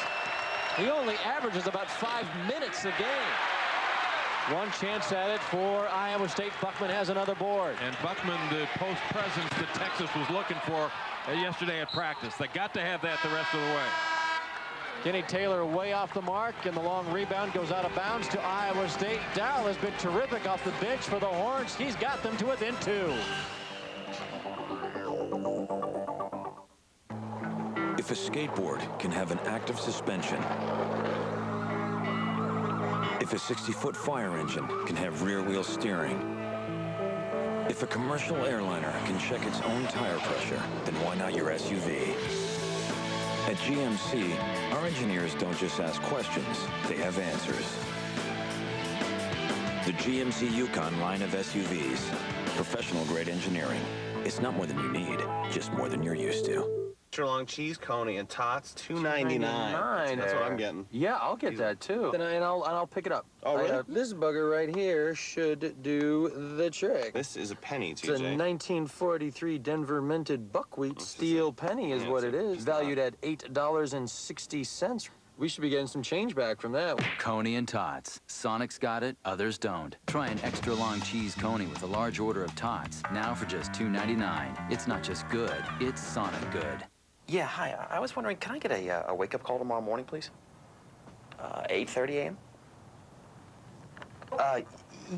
He only averages about 5 minutes a game. One chance at it for Iowa State. Buckman has another board. And Buckman, the post presence that Texas was looking for yesterday at practice. They got to have that the rest of the way. Kenny Taylor way off the mark, and the long rebound goes out of bounds to Iowa State. Dow has been terrific off the bench for the Horns. He's got them to within 2. If a skateboard can have an active suspension, if a 60-foot fire engine can have rear-wheel steering, if a commercial airliner can check its own tire pressure, then why not your SUV? At GMC, our engineers don't just ask questions, they have answers. The GMC Yukon line of SUVs. Professional-grade engineering. It's not more than you need, just more than you're used to. Extra long cheese coney and tots, $2.99. That's what I'm getting. Yeah, I'll get that too. And I'll pick it up. Oh, really? This bugger right here should do the trick. This is a penny, TJ. It's a 1943 Denver minted buckwheat steel penny is what it is. Valued at $8.60. We should be getting some change back from that. Coney and tots. Sonic's got it, others don't. Try an extra long cheese coney with a large order of tots. Now for just $2.99. It's not just good, it's Sonic good. Yeah, hi. I was wondering, can I get a wake-up call tomorrow morning, please? 8:30 a.m.?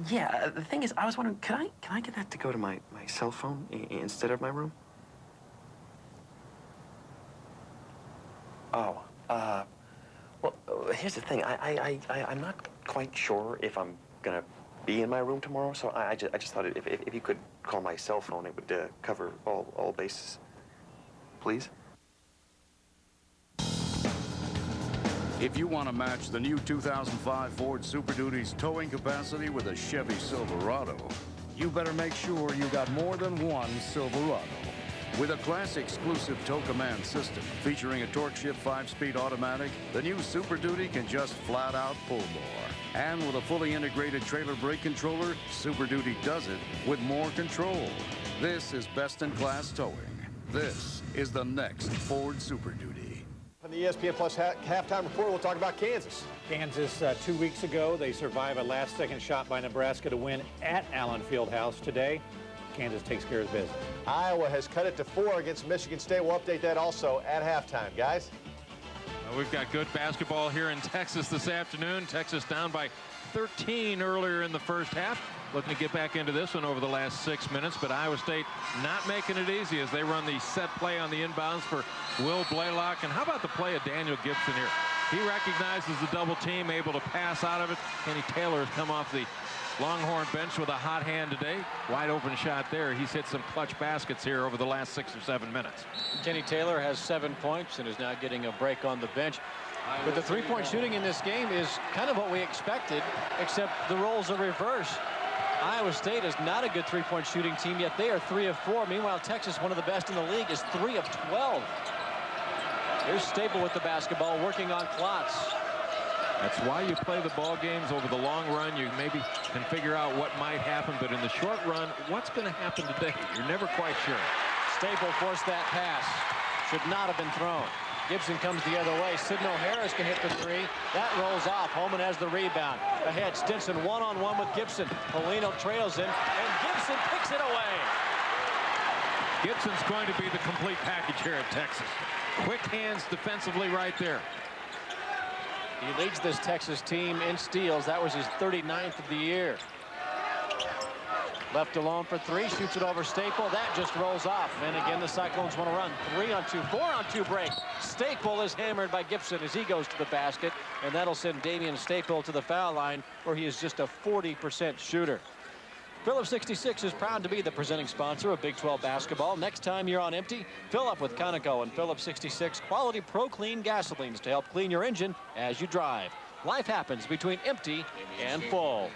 Yeah, the thing is, I was wondering, can I get that to go to my cell phone instead of my room? Oh, well, here's the thing. I'm not quite sure if I'm gonna be in my room tomorrow, so I just thought if you could call my cell phone, it would cover all bases. Please? If you want to match the new 2005 Ford Super Duty's towing capacity with a Chevy Silverado, you better make sure you got more than one Silverado. With a class-exclusive tow command system featuring a torque shift 5-speed automatic, the new Super Duty can just flat out pull more. And with a fully integrated trailer brake controller, Super Duty does it with more control. This is best-in-class towing. This is the next Ford Super Duty. On the ESPN Plus halftime report, we'll talk about Kansas. Kansas, 2 weeks ago, they survived a last-second shot by Nebraska to win at Allen Fieldhouse. Today, Kansas takes care of business. Iowa has cut it to 4 against Michigan State. We'll update that also at halftime, guys. We've got good basketball here in Texas this afternoon. Texas down by 13 earlier in the first half. Looking to get back into this one over the last 6 minutes, but Iowa State not making it easy as they run the set play on the inbounds for Will Blalock. And how about the play of Daniel Gibson here? He recognizes the double team, able to pass out of it. Kenny Taylor has come off the Longhorn bench with a hot hand today. Wide open shot there. He's hit some clutch baskets here over the last 6 or 7 minutes. Kenny Taylor has 7 points and is now getting a break on the bench. But the three-point shooting in this game is kind of what we expected, except the roles are reversed. Iowa State is not a good three-point shooting team, yet they are 3 of 4. Meanwhile, Texas, one of the best in the league, is 3 of 12. Here's Stable with the basketball, working on Klotz. That's why you play the ball games over the long run. You maybe can figure out what might happen, but in the short run, what's going to happen today? You're never quite sure. Stable forced that pass. Should not have been thrown. Gibson comes the other way. Sidney Harris can hit the three. That rolls off. Homan has the rebound. Ahead, Stinson one-on-one with Gibson. Paulino trails him, and Gibson picks it away. Gibson's going to be the complete package here at Texas. Quick hands defensively right there. He leads this Texas team in steals. That was his 39th of the year. Left alone for three, shoots it over Staple. That just rolls off. And again, the Cyclones want to run 3-on-2, 4-on-2 break. Staple is hammered by Gibson as he goes to the basket. And that'll send Damien Staple to the foul line, where he is just a 40% shooter. Phillips 66 is proud to be the presenting sponsor of Big 12 basketball. Next time you're on empty, fill up with Conoco and Phillips 66 quality Pro Clean gasolines to help clean your engine as you drive. Life happens between empty and full.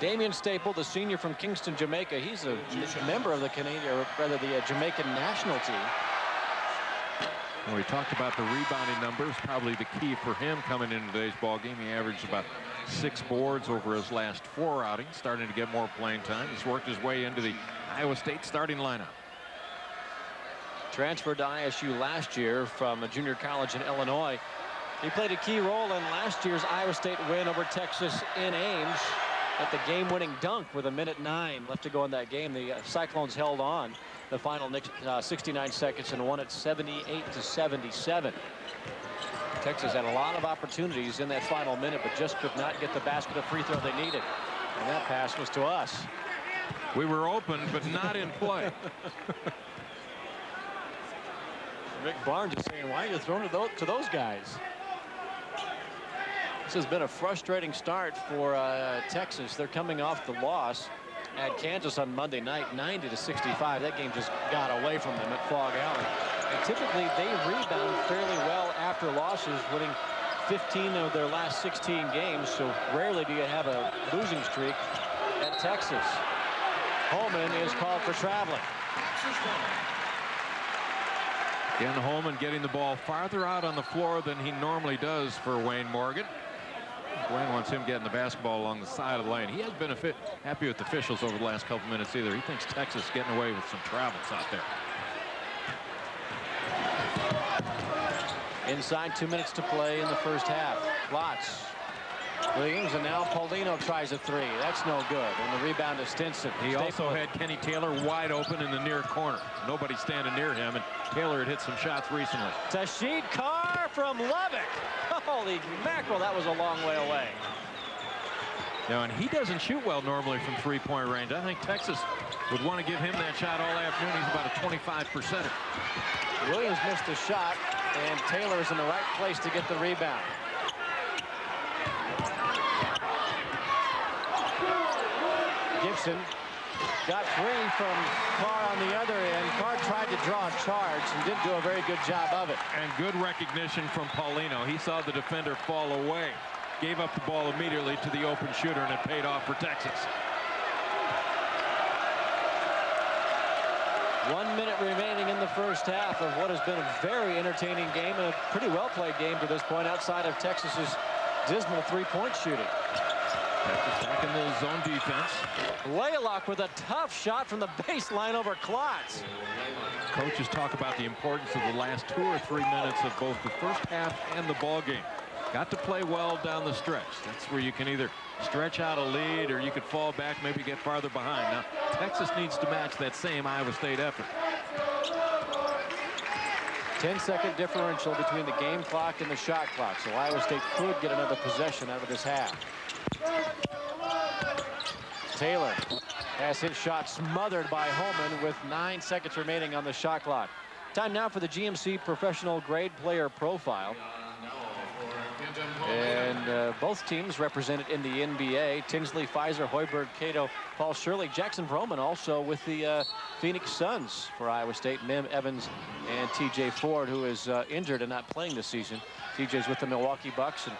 Damien Staple, the senior from Kingston, Jamaica. He's a member of the Canadian, or rather the Jamaican national team. Well, we talked about the rebounding numbers, probably the key for him coming into today's ball game. He averaged about 6 boards over his last 4 outings, starting to get more playing time. He's worked his way into the Iowa State starting lineup. Transferred to ISU last year from a junior college in Illinois. He played a key role in last year's Iowa State win over Texas in Ames. At the game-winning dunk with 1:09 left to go in that game. The Cyclones held on the final 69 seconds and won it 78-77. Texas had a lot of opportunities in that final minute, but just could not get the basket of free throw they needed. And that pass was to us. We were open, but not in play. Rick Barnes is saying, why are you throwing to those guys? This has been a frustrating start for Texas. They're coming off the loss at Kansas on Monday night, 90-65. That game just got away from them at Fog Alley. And typically they rebound fairly well after losses, winning 15 of their last 16 games. So rarely do you have a losing streak at Texas. Homan is called for traveling. Again, Homan getting the ball farther out on the floor than he normally does for Wayne Morgan. Wayne wants him getting the basketball along the side of the lane. He hasn't been happy with the officials over the last couple minutes either. He thinks Texas is getting away with some travels out there. Inside 2 minutes to play in the first half. Klotz, Williams, and now Paulino tries a three. That's no good. And the rebound to Stinson. He also had Kenny Taylor wide open in the near corner. Nobody standing near him, and Taylor had hit some shots recently. Tasheed Carr from Lubbock. Holy mackerel, that was a long way away. Now, and he doesn't shoot well normally from three-point range. I think Texas would want to give him that shot all afternoon. He's about a 25%er. Williams missed a shot, and Taylor's in the right place to get the rebound. Gibson got free from Carr on the other end. Carr tried to draw a charge and didn't do a very good job of it. And good recognition from Paulino. He saw the defender fall away, gave up the ball immediately to the open shooter, and it paid off for Texas. 1 minute remaining in the first half of what has been a very entertaining game and a pretty well-played game to this point outside of Texas's dismal three-point shooting. Texas back in the zone defense. Blalock with a tough shot from the baseline over Klotz. Coaches talk about the importance of the last 2 or 3 minutes of both the first half and the ball game. Got to play well down the stretch. That's where you can either stretch out a lead or you could fall back, maybe get farther behind. Now, Texas needs to match that same Iowa State effort. 10-second differential between the game clock and the shot clock, so Iowa State could get another possession out of this half. Taylor has his shot smothered by Homan with 9 seconds remaining on the shot clock. Time now for the GMC Professional Grade Player Profile. And both teams represented in the NBA. Tinsley, Pfizer, Hoiberg, Cato, Paul Shirley, Jackson Broman also with the Phoenix Suns for Iowa State. Mim Evans and TJ Ford, who is injured and not playing this season. TJ's with the Milwaukee Bucks and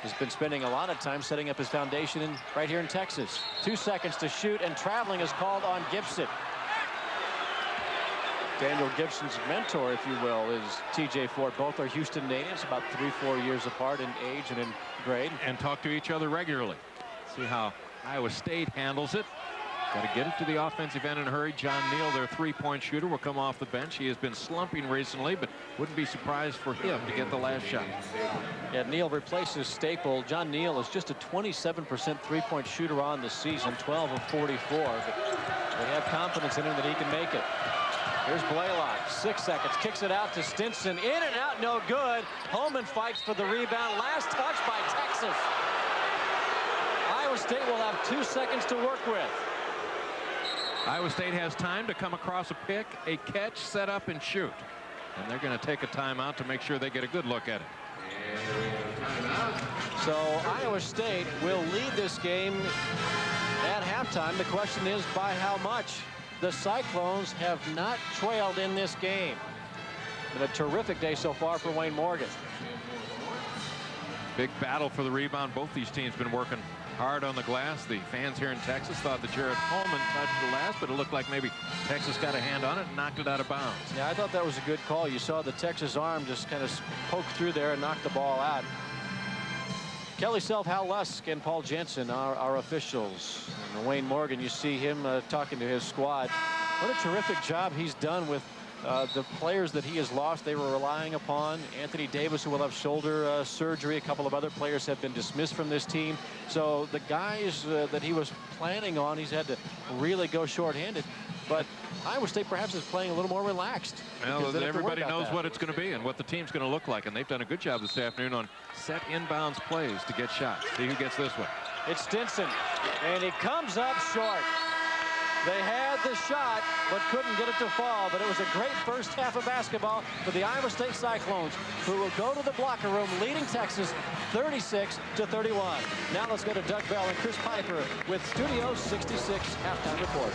has been spending a lot of time setting up his foundation right here in Texas. 2 seconds to shoot, and traveling is called on Gibson. Daniel Gibson's mentor, if you will, is TJ Ford. Both are Houston natives, about 3-4 years apart in age and in grade. And talk to each other regularly. See how Iowa State handles it. Got to get it to the offensive end in a hurry. John Neal, their three-point shooter, will come off the bench. He has been slumping recently, but wouldn't be surprised for him to get the last shot. Yeah, Neal replaces Staple. John Neal is just a 27% three-point shooter on the season, 12 of 44. But they have confidence in him that he can make it. Here's Blalock, 6 seconds, kicks it out to Stinson, in and out, no good. Homan fights for the rebound, last touch by Texas. Iowa State will have 2 seconds to work with. Iowa State has time to come across a pick, a catch, set up, and shoot. And they're going to take a timeout to make sure they get a good look at it. So Iowa State will lead this game at halftime. The question is by how much? The Cyclones have not trailed in this game. Been a terrific day so far for Wayne Morgan. Big battle for the rebound. Both these teams been working hard on the glass. The fans here in Texas thought that Jared Homan touched the last, but it looked like maybe Texas got a hand on it and knocked it out of bounds. Yeah, I thought that was a good call. You saw the Texas arm just kind of poke through there and knock the ball out. Kelly Self, Hal Lusk, and Paul Jensen are our officials. And Wayne Morgan, you see him talking to his squad. What a terrific job he's done with the players that he has lost. They were relying upon Anthony Davis, who will have shoulder surgery. A couple of other players have been dismissed from this team. So the guys that he was planning on, he's had to really go shorthanded. But Iowa State perhaps is playing a little more relaxed. Well, everybody knows what it's going to be and what the team's going to look like. And they've done a good job this afternoon on set inbounds plays to get shots. See who gets this one. It's Stinson, and he comes up short. They had the shot, but couldn't get it to fall. But it was a great first half of basketball for the Iowa State Cyclones, who will go to the locker room leading Texas 36-31. Now let's go to Doug Bell and Chris Piper with Studio 66 halftime report.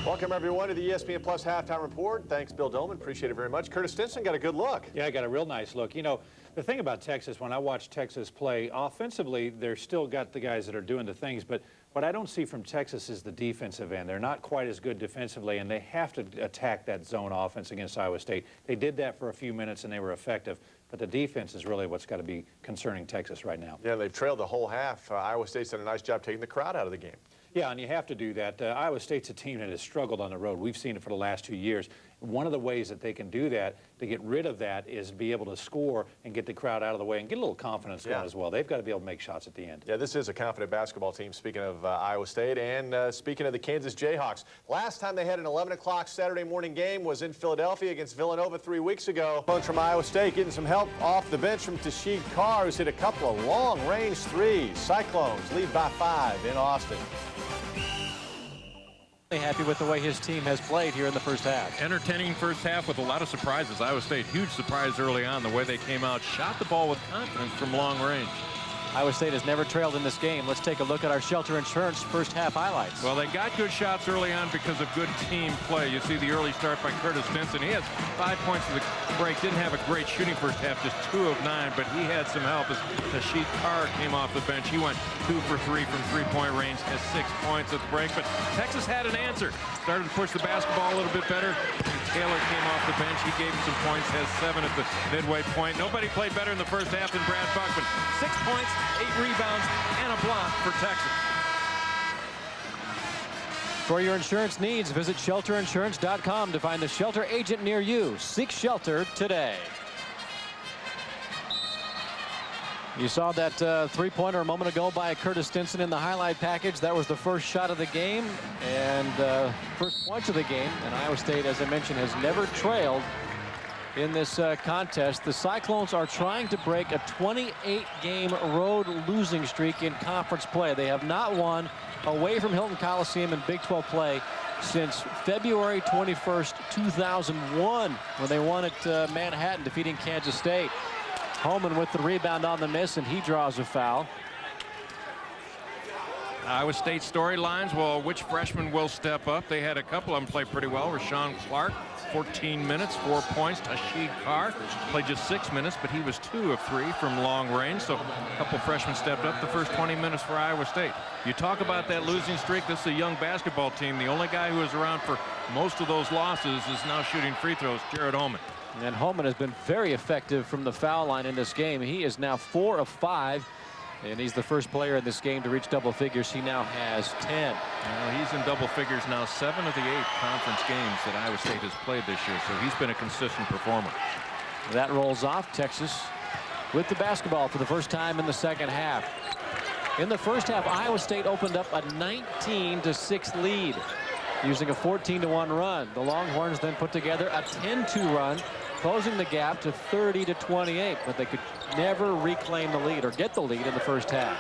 Welcome, everyone, to the ESPN Plus halftime report. Thanks, Bill Doleman. Appreciate it very much. Curtis Stinson got a good look. Yeah, I got a real nice look. You know, the thing about Texas, when I watch Texas play, offensively, they're still got the guys that are doing the things, but what I don't see from Texas is the defensive end. They're not quite as good defensively, and they have to attack that zone offense against Iowa State. They did that for a few minutes, and they were effective. But the defense is really what's got to be concerning Texas right now. Yeah, they've trailed the whole half. Iowa State's done a nice job taking the crowd out of the game. Yeah, and you have to do that. Iowa State's a team that has struggled on the road. We've seen it for the last 2 years. One of the ways that they can do that, to get rid of that, is be able to score and get the crowd out of the way and get a little confidence going as well. They've got to be able to make shots at the end. Yeah, this is a confident basketball team, speaking of Iowa State, and speaking of the Kansas Jayhawks. Last time they had an 11 o'clock Saturday morning game was in Philadelphia against Villanova 3 weeks ago. Bunch from Iowa State getting some help off the bench from Tasheed Carr, who's hit a couple of long-range threes. Cyclones lead by 5 in Austin. Happy with the way his team has played here in the first half. Entertaining first half with a lot of surprises. Iowa State, huge surprise early on, the way they came out, shot the ball with confidence from long range. Iowa State has never trailed in this game. Let's take a look at our Shelter Insurance first half highlights. Well, they got good shots early on because of good team play. You see the early start by Curtis Stinson. He has 5 points to the break. Didn't have a great shooting first half, just 2 of 9, but he had some help as Tasheed Carr came off the bench. He went 2 for 3 from three-point range, has 6 points at the break, but Texas had an answer. Started to push the basketball a little bit better. Taylor came off the bench. He gave him some points, has 7 at the midway point. Nobody played better in the first half than Brad Buckman. 6 points, 8 rebounds, and a block for Texas. For your insurance needs, visit shelterinsurance.com to find the shelter agent near you. Seek shelter today. You saw that three-pointer a moment ago by Curtis Stinson in the highlight package. That was the first shot of the game and first points of the game. And Iowa State, as I mentioned, has never trailed in this contest. The Cyclones are trying to break a 28-game road losing streak in conference play. They have not won away from Hilton Coliseum in Big 12 play since February 21st, 2001, when they won at Manhattan, defeating Kansas State. Homan with the rebound on the miss, and he draws a foul. Iowa State storylines, well, which freshman will step up? They had a couple of them play pretty well. Rashon Clark, 14 minutes, 4 points. Tasheed Carr played just 6 minutes, but he was 2 of 3 from long range. So a couple freshmen stepped up the first 20 minutes for Iowa State. You talk about that losing streak. This is a young basketball team. The only guy who was around for most of those losses is now shooting free throws, Jared Homan. And Homan has been very effective from the foul line in this game. He is now 4 of 5 And he's the first player in this game to reach double figures. He now has 10. Well, he's in double figures now 7 of the 8 conference games that Iowa State has played this year. So he's been a consistent performer. That rolls off. Texas with the basketball for the first time in the second half. In the first half, Iowa State opened up a 19-6 lead using a 14-1 run. The Longhorns then put together a 10-2 run, closing the gap to 30-28, but they could never reclaim the lead or get the lead in the first half.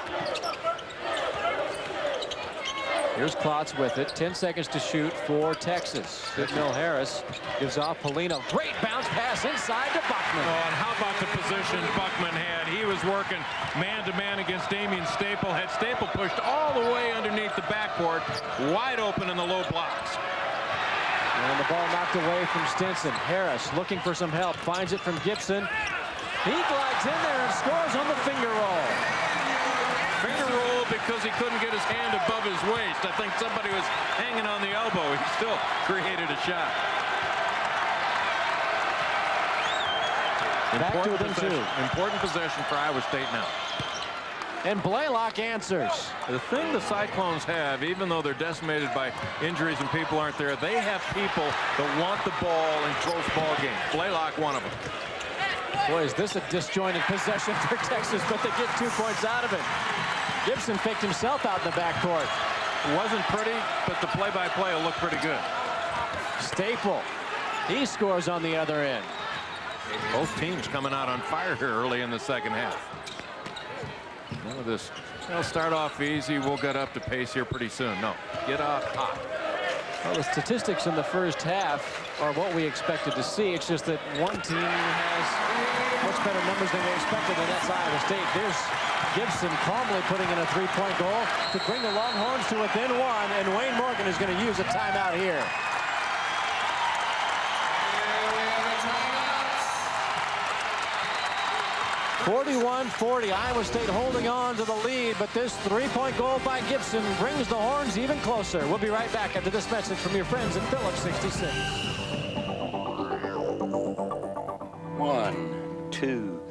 Here's Klotz with it. 10 seconds to shoot for Texas. Sidnell Harris gives off Paulino. Great bounce pass inside to Buckman. Oh, and how about the position Buckman had? He was working man-to-man against Damien Staple. Had Staple pushed all the way underneath the backboard, wide open in the low blocks. And the ball knocked away from Stinson. Harris looking for some help. Finds it from Gibson. He glides in there and scores on the finger roll. Finger roll because he couldn't get his hand above his waist. I think somebody was hanging on the elbow. He still created a shot. Important possession for Iowa State now. And Blalock answers. The thing the Cyclones have, even though they're decimated by injuries and people aren't there, they have people that want the ball in close ball games. Blalock, one of them. Boy, is this a disjointed possession for Texas, but they get 2 points out of it. Gibson faked himself out in the backcourt. It wasn't pretty, but the play-by-play will look pretty good. Staple, he scores on the other end. Both teams coming out on fire here early in the second half. None of this. They'll start off easy. We'll get up to pace here pretty soon. No, get out hot. Well, the statistics in the first half are what we expected to see. It's just that one team has much better numbers than we expected, and that's Iowa State. There's Gibson calmly putting in a three-point goal to bring the Longhorns to within 1, and Wayne Morgan is going to use a timeout here. (41-40). Iowa State holding on to the lead, but this three-point goal by Gibson brings the Horns even closer. We'll be right back after this message from your friends at Phillips 66. 1, 2,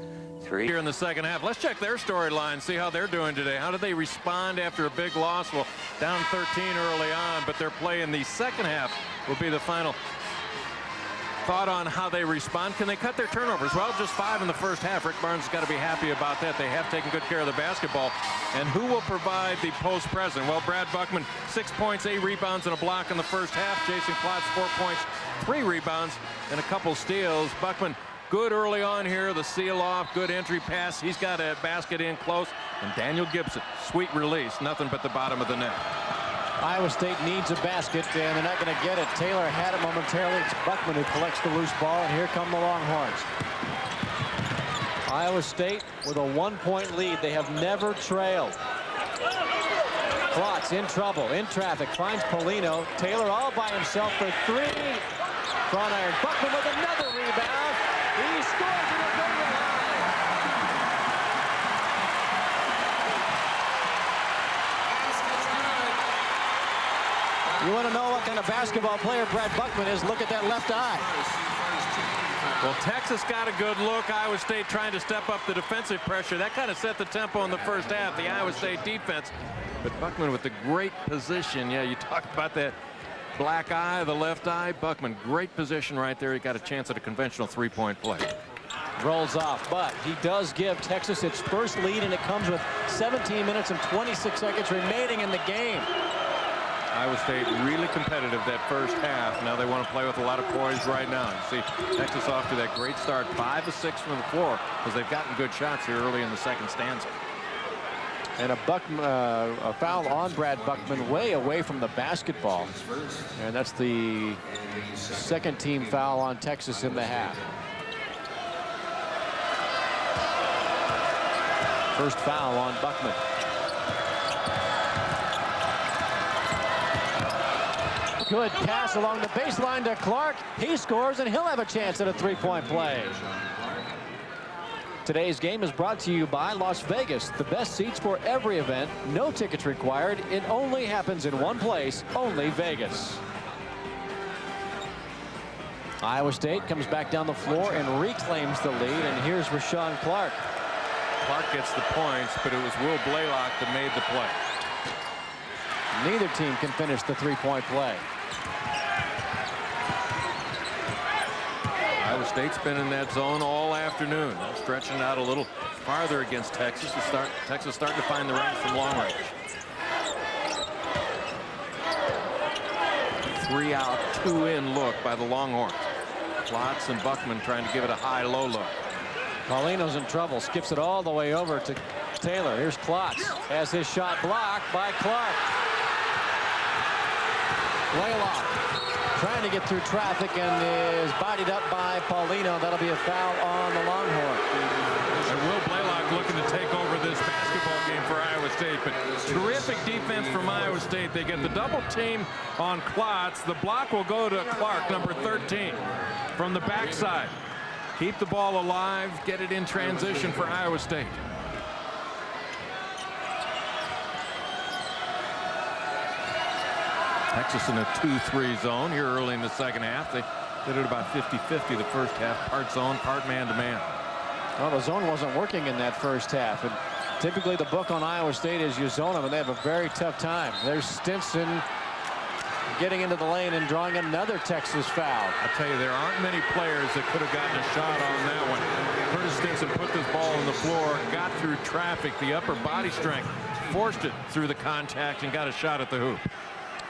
3. Here in the second half. Let's check their storyline, see how they're doing today. How did they respond after a big loss? Well, down 13 early on, but their play in the second half will be the final thought on how they respond. Can they cut their turnovers? Well, just 5 in the first half. Rick Barnes has got to be happy about that. They have taken good care of the basketball. And who will provide the post present? Well, Brad Buckman, 6 points, 8 rebounds, and a block in the first half. Jason Klotz, 4 points, 3 rebounds, and a couple steals. Buckman, good early on here. The seal off, good entry pass. He's got a basket in close. And Daniel Gibson, sweet release. Nothing but the bottom of the net. Iowa State needs a basket, and they're not going to get it. Taylor had it momentarily. It's Buckman who collects the loose ball, and here come the Longhorns. Iowa State with a 1-point lead. They have never trailed. Klotz in trouble, in traffic, finds Paulino. Taylor all by himself for 3. Front iron. Buckman with another rebound. He scores in a big line. You want to know what kind of basketball player Brad Buckman is? Look at that left eye. Well, Texas got a good look. Iowa State trying to step up the defensive pressure. That kind of set the tempo in the first half, the Iowa State defense. But Buckman with the great position. Yeah, you talk about that black eye, the left eye. Buckman, great position right there. He got a chance at a conventional three-point play. Rolls off, but he does give Texas its first lead, and it comes with 17 minutes and 26 seconds remaining in the game. Iowa State really competitive that first half. Now they want to play with a lot of poise right now. You see Texas off to that great start, 5 of 6 from the floor, because they've gotten good shots here early in the second stanza. And a foul on Brad Buckman way away from the basketball. And that's the second team foul on Texas in the half. First foul on Buckman. Good pass along the baseline to Clark. He scores, and he'll have a chance at a three-point play. Today's game is brought to you by Las Vegas. The best seats for every event. No tickets required. It only happens in one place. Only Vegas. Iowa State comes back down the floor and reclaims the lead. And here's Rashon Clark. Clark gets the points, but it was Will Blalock that made the play. Neither team can finish the three-point play. Iowa State's been in that zone all afternoon. They're stretching out a little farther against Texas. Texas starting to find the range from long range. 3 out, 2 in look by the Longhorns. Klotz and Buckman trying to give it a high-low look. Paulino's in trouble. Skips it all the way over to Taylor. Here's Klotz. Has his shot blocked by Clark. Blalock trying to get through traffic and is bodied up by Paulino. That'll be a foul on the Longhorn. And Will Blalock looking to take over this basketball game for Iowa State, but terrific defense from Iowa State. They get the double team on Klotz. The block will go to Clark, number 13, from the backside. Keep the ball alive, get it in transition for Iowa State. Texas in a 2-3 zone here early in the second half. They did it about 50-50 the first half, part zone, part man-to-man. Well, the zone wasn't working in that first half, and typically the book on Iowa State is you zone them, and they have a very tough time. There's Stinson getting into the lane and drawing another Texas foul. I tell you, there aren't many players that could have gotten a shot on that one. Curtis Stinson put this ball on the floor, got through traffic, the upper body strength, forced it through the contact, and got a shot at the hoop.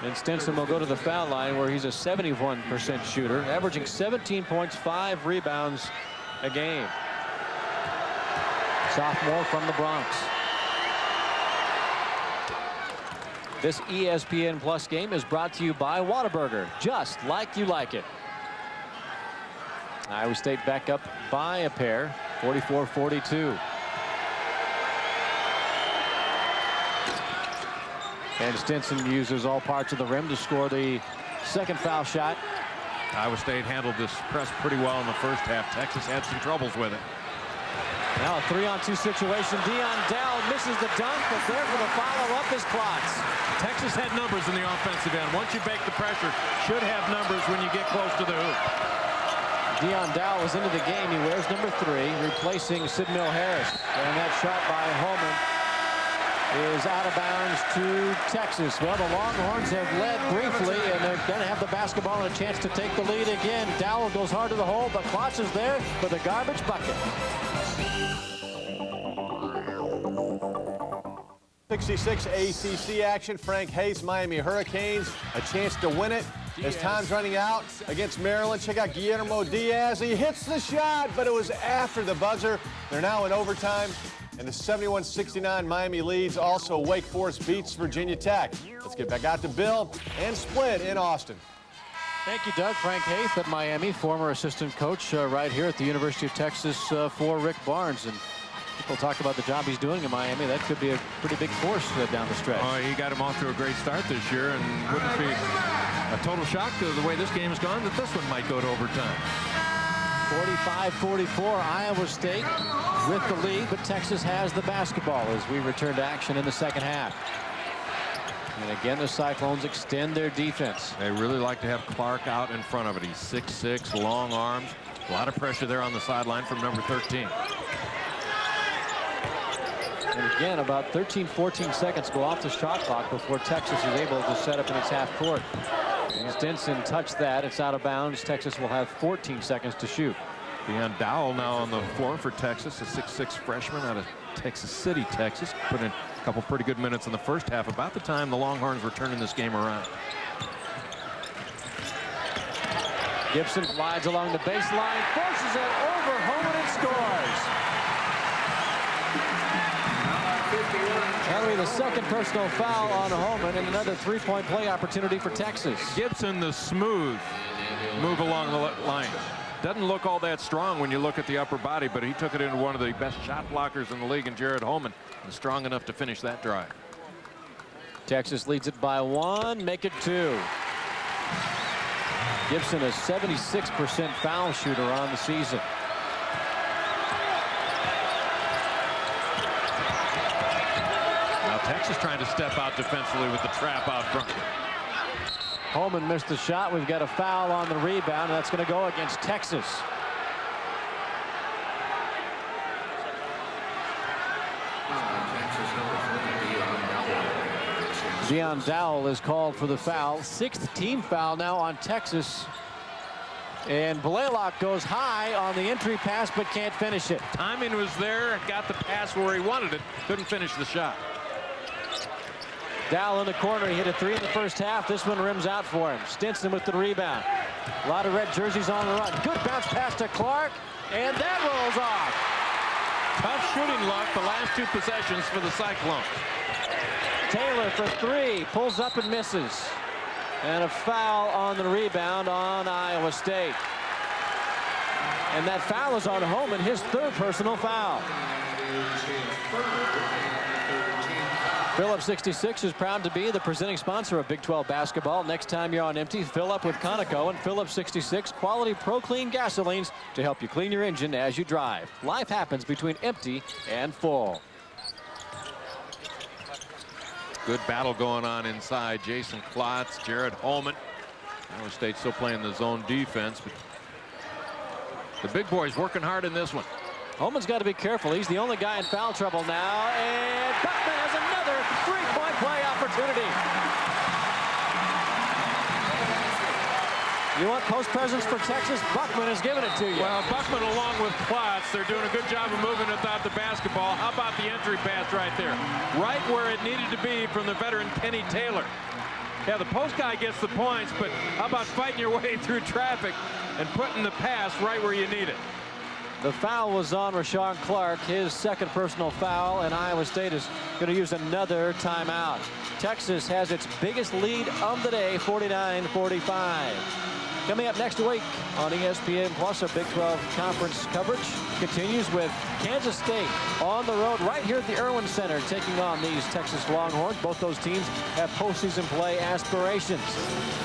And Stinson will go to the foul line where he's a 71% shooter, averaging 17 points, 5 rebounds a game. Sophomore from the Bronx. This ESPN Plus game is brought to you by Whataburger, just like you like it. Iowa State back up by a pair, 44-42. And Stinson uses all parts of the rim to score the second foul shot. Iowa State handled this press pretty well in the first half. Texas had some troubles with it. Now a 3-on-2 situation. Dion Dowd misses the dunk, but there for the follow-up is Klotz. Texas had numbers in the offensive end. Once you bake the pressure, should have numbers when you get close to the hoop. Dion Dowd was into the game. He wears number 3, replacing Sid Mill Harris. And that shot by Homan is out of bounds to Texas. Well, the Longhorns have led briefly, and they're going to have the basketball and a chance to take the lead again. Dowell goes hard to the hole, but Klotz is there for the garbage bucket. 66 ACC action. Frank Hayes, Miami Hurricanes, a chance to win it as time's running out against Maryland. Check out Guillermo Diaz. He hits the shot, but it was after the buzzer. They're now in overtime, and the 71-69 Miami leads. Also, Wake Forest beats Virginia Tech. Let's get back out to Bill and Split in Austin. Thank you, Doug. Frank Hayes at Miami, former assistant coach right here at the University of Texas for Rick Barnes. And people talk about the job he's doing in Miami. That could be a pretty big force down the stretch. Oh, he got him off to a great start this year, and wouldn't be a total shock to the way this game has gone that this one might go to overtime. 45-44, Iowa State with the lead, but Texas has the basketball as we return to action in the second half. And again, the Cyclones extend their defense. They really like to have Clark out in front of it. He's 6'6", long arms. A lot of pressure there on the sideline from number 13. And again, about 13-14 seconds go off the shot clock before Texas is able to set up in its half court. Stinson touched that. It's out of bounds. Texas will have 14 seconds to shoot. Dion Dowell now on the floor for Texas, a 6'6" freshman out of Texas City, Texas. Put in a couple pretty good minutes in the first half, about the time the Longhorns were turning this game around. Gibson glides along the baseline, forces it over Homan and scores. That'll be the second personal foul on Homan and another three-point play opportunity for Texas. Gibson, the smooth move along the line. Doesn't look all that strong when you look at the upper body, but he took it into one of the best shot blockers in the league in Jared Homan, and strong enough to finish that drive. Texas leads it by 1, make it 2. Gibson, a 76% foul shooter on the season. Now Texas trying to step out defensively with the trap out front. Homan missed the shot. We've got a foul on the rebound. That's going to go against Texas. Deion Dowell is called for the foul. 6th team foul now on Texas. And Blalock goes high on the entry pass, but can't finish it. Timing was there, got the pass where he wanted it, couldn't finish the shot. Dowell in the corner, he hit a 3 in the first half. This one rims out for him. Stinson with the rebound. A lot of red jerseys on the run. Good bounce pass to Clark, and that rolls off. Tough shooting luck the last 2 possessions for the Cyclones. Taylor for 3, pulls up and misses. And a foul on the rebound on Iowa State. And that foul is on Homan, his 3rd personal foul. Phillips 66 is proud to be the presenting sponsor of Big 12 basketball. Next time you're on empty, fill up with Conoco and Phillips 66 quality Pro Clean gasolines to help you clean your engine as you drive. Life happens between empty and full. Good battle going on inside. Jason Klotz, Jared Homan. Iowa State still playing the zone defense, but the big boys working hard in this one. Homan's got to be careful. He's the only guy in foul trouble now. And Buckman has another 3-point play opportunity. You want post presence for Texas? Buckman has given it to you. Well, Buckman along with Klotz, they're doing a good job of moving without the basketball. How about the entry pass right there? Right where it needed to be from the veteran Kenny Taylor. Yeah, the post guy gets the points, but how about fighting your way through traffic and putting the pass right where you need it? The foul was on Rashon Clark, his 2nd personal foul, and Iowa State is going to use another timeout. Texas has its biggest lead of the day, 49-45. Coming up next week on ESPN Plus, our Big 12 Conference coverage continues with Kansas State on the road right here at the Irwin Center, taking on these Texas Longhorns. Both those teams have postseason play aspirations.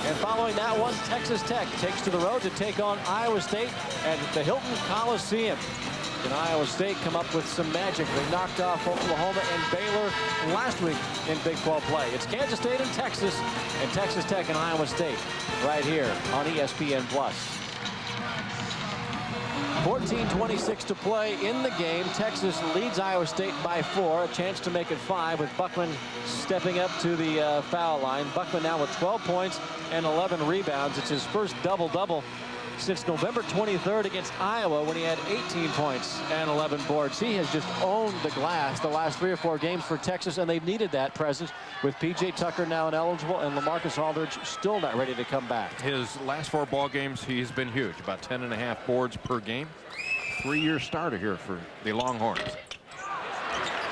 And following that one, Texas Tech takes to the road to take on Iowa State at the Hilton Coliseum. Can Iowa State come up with some magic? They knocked off Oklahoma and Baylor last week in Big 12 play. It's Kansas State and Texas Tech and Iowa State right here on ESPN Plus. 14:26 to play in the game. Texas leads Iowa State by 4. A chance to make it 5 with Buckman stepping up to the foul line. Buckman now with 12 points and 11 rebounds. It's his first double-double since November 23rd against Iowa, when he had 18 points and 11 boards. He has just owned the glass the last 3 or 4 games for Texas, and they've needed that presence with P.J. Tucker now ineligible and LaMarcus Aldridge still not ready to come back. His last 4 ball games, he's been huge, about 10.5 boards per game. 3-year starter here for the Longhorns.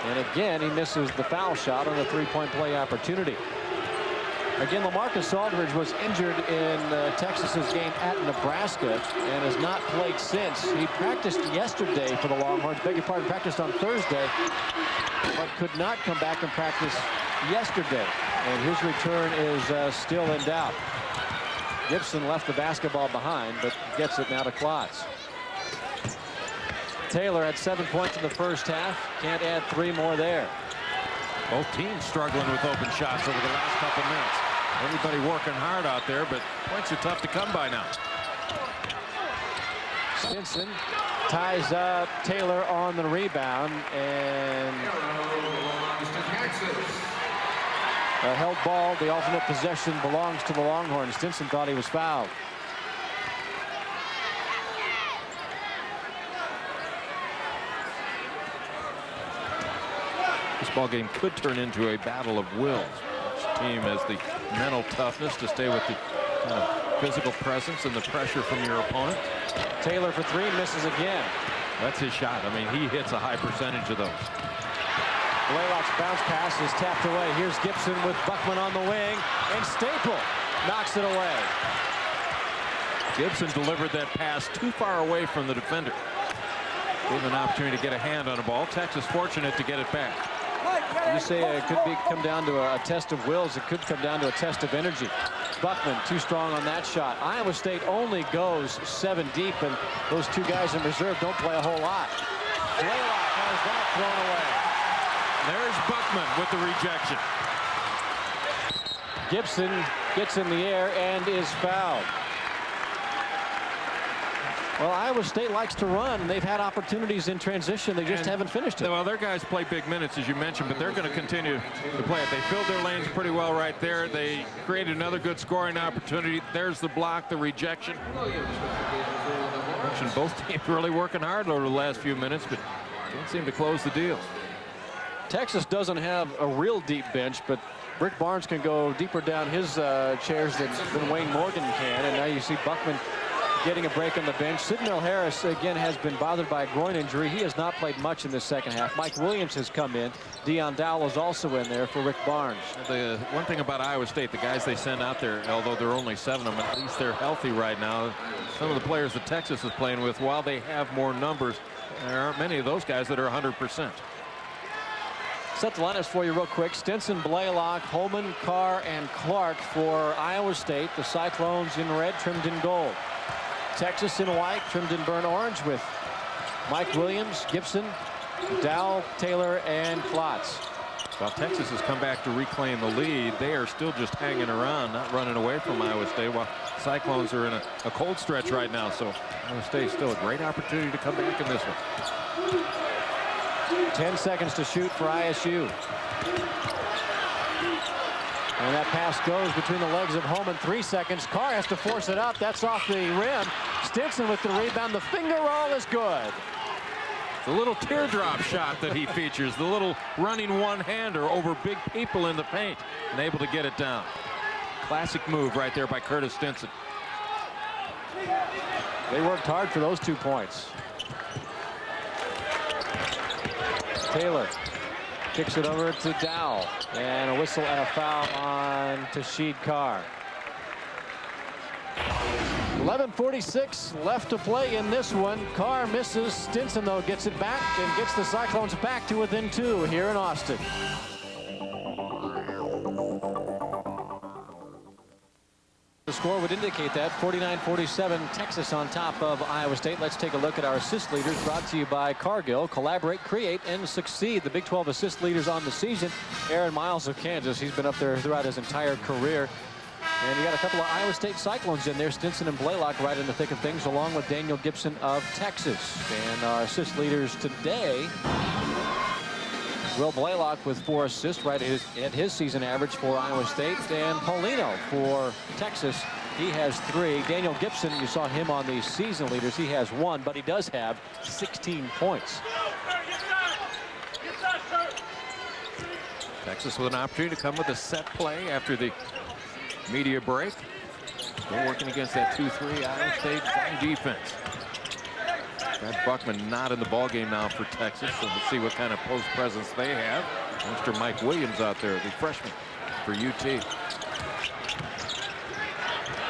And again, he misses the foul shot on the 3-point play opportunity. Again, LaMarcus Aldridge was injured in Texas's game at Nebraska and has not played since. He practiced yesterday for the Longhorns, beg your pardon, practiced on Thursday, but could not come back and practice yesterday. And his return is still in doubt. Gibson left the basketball behind, but gets it now to Klotz. Taylor had 7 points in the first half. Can't add 3 more there. Both teams struggling with open shots over the last couple minutes. Everybody working hard out there, but points are tough to come by now. Stinson ties up Taylor on the rebound, and a held ball. The ultimate possession belongs to the Longhorns. Stinson thought he was fouled. This ball game could turn into a battle of wills. Each team has the mental toughness to stay with the kind of physical presence and the pressure from your opponent. Taylor for 3, misses again. That's his shot. I mean, he hits a high percentage of those. Blalock's bounce pass is tapped away. Here's Gibson with Buckman on the wing, and Staple knocks it away. Gibson delivered that pass too far away from the defender. Gave him an opportunity to get a hand on the ball. Texas fortunate to get it back. You say it could come down to a test of wills. It could come down to a test of energy. Buckman too strong on that shot. Iowa State only goes 7 deep, and those 2 guys in reserve don't play a whole lot. Blalock has that thrown away. There's Buckman with the rejection. Gibson gets in the air and is fouled. Well, Iowa State likes to run, and they've had opportunities in transition. They just haven't finished it. Well, their guys play big minutes, as you mentioned, but they're going to continue to play it. They filled their lanes pretty well right there. They created another good scoring opportunity. There's the block, the rejection. Both teams really working hard over the last few minutes, but don't seem to close the deal. Texas doesn't have a real deep bench, but Rick Barnes can go deeper down his chairs than Wayne Morgan can, and now you see Buckman getting a break on the bench. Sidnell Harris, again, has been bothered by a groin injury. He has not played much in this second half. Mike Williams has come in. Deion Dowell is also in there for Rick Barnes. The one thing about Iowa State, the guys they send out there, although there are only 7 of them, at least they're healthy right now. Some of the players that Texas is playing with, while they have more numbers, there aren't many of those guys that are 100%. Set the lineups for you real quick. Stinson, Blalock, Homan, Carr, and Clark for Iowa State. The Cyclones in red, trimmed in gold. Texas in white, trimmed in burnt orange, with Mike Williams, Gibson, Dowell, Taylor, and Klotz. While Texas has come back to reclaim the lead, they are still just hanging around, not running away from Iowa State, while Cyclones are in a cold stretch right now. So Iowa State still a great opportunity to come back in this one. 10 seconds to shoot for ISU. And that pass goes between the legs of Homan. 3 seconds. Carr has to force it up. That's off the rim. Stinson with the rebound. The finger roll is good. The little teardrop shot that he features, the little running one-hander over big people in the paint, and able to get it down. Classic move right there by Curtis Stinson. They worked hard for those 2 points. Taylor kicks it over to Dowell, and a whistle and a foul on Tasheed Carr. 11:46 left to play in this one. Carr misses. Stinson, though, gets it back and gets the Cyclones back to within 2 here in Austin. The score would indicate that 49-47, Texas on top of Iowa State. Let's take a look at our assist leaders, brought to you by Cargill. Collaborate, create, and succeed. The Big 12 assist leaders on the season. Aaron Miles of Kansas. He's been up there throughout his entire career. And you got a couple of Iowa State Cyclones in there, Stinson and Blalock right in the thick of things, along with Daniel Gibson of Texas. And our assist leaders today, Will Blalock with 4 assists right at his season average for Iowa State. And Paulino for Texas, he has 3. Daniel Gibson, you saw him on the season leaders. He has 1, but he does have 16 points. Texas with an opportunity to come with a set play after the media break. Still working against that 2-3 Iowa State zone defense. Got Buckman not in the ballgame now for Texas, so let's see what kind of post presence they have. Mr. Mike Williams out there, the freshman for UT.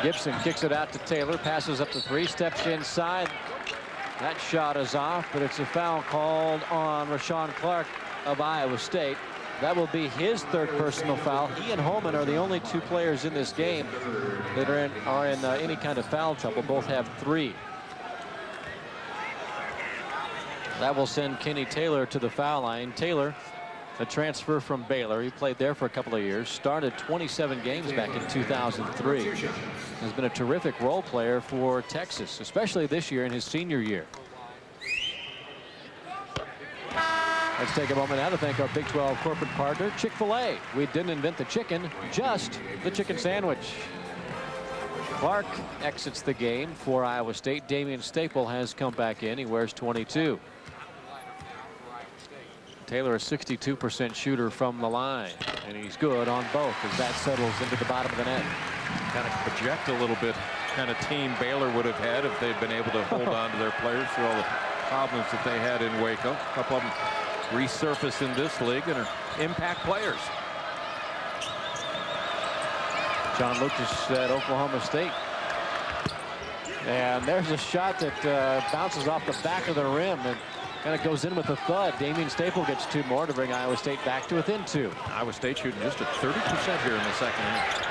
Gibson kicks it out to Taylor, passes up the 3, steps inside. That shot is off, but it's a foul called on Rashon Clark of Iowa State. That will be his 3rd personal foul. He and Homan are the only 2 players in this game that are in any kind of foul trouble. Both have 3. That will send Kenny Taylor to the foul line. Taylor, a transfer from Baylor. He played there for a couple of years. Started 27 games back in 2003. Has been a terrific role player for Texas, especially this year in his senior year. Let's take a moment now to thank our Big 12 corporate partner, Chick-fil-A. We didn't invent the chicken, just the chicken sandwich. Clark exits the game for Iowa State. Damien Staple has come back in. He wears 22. Taylor, a 62% shooter from the line, and he's good on both as that settles into the bottom of the net. Kind of project a little bit kind of team Baylor would have had if they'd been able to hold on to their players through all the problems that they had in Waco. A couple of them resurface in this league and are impact players. John Lucas at Oklahoma State. And there's a shot that bounces off the back of the rim and kind of goes in with a thud. Damien Staple gets 2 more to bring Iowa State back to within 2. Iowa State shooting just at 30% here in the second half.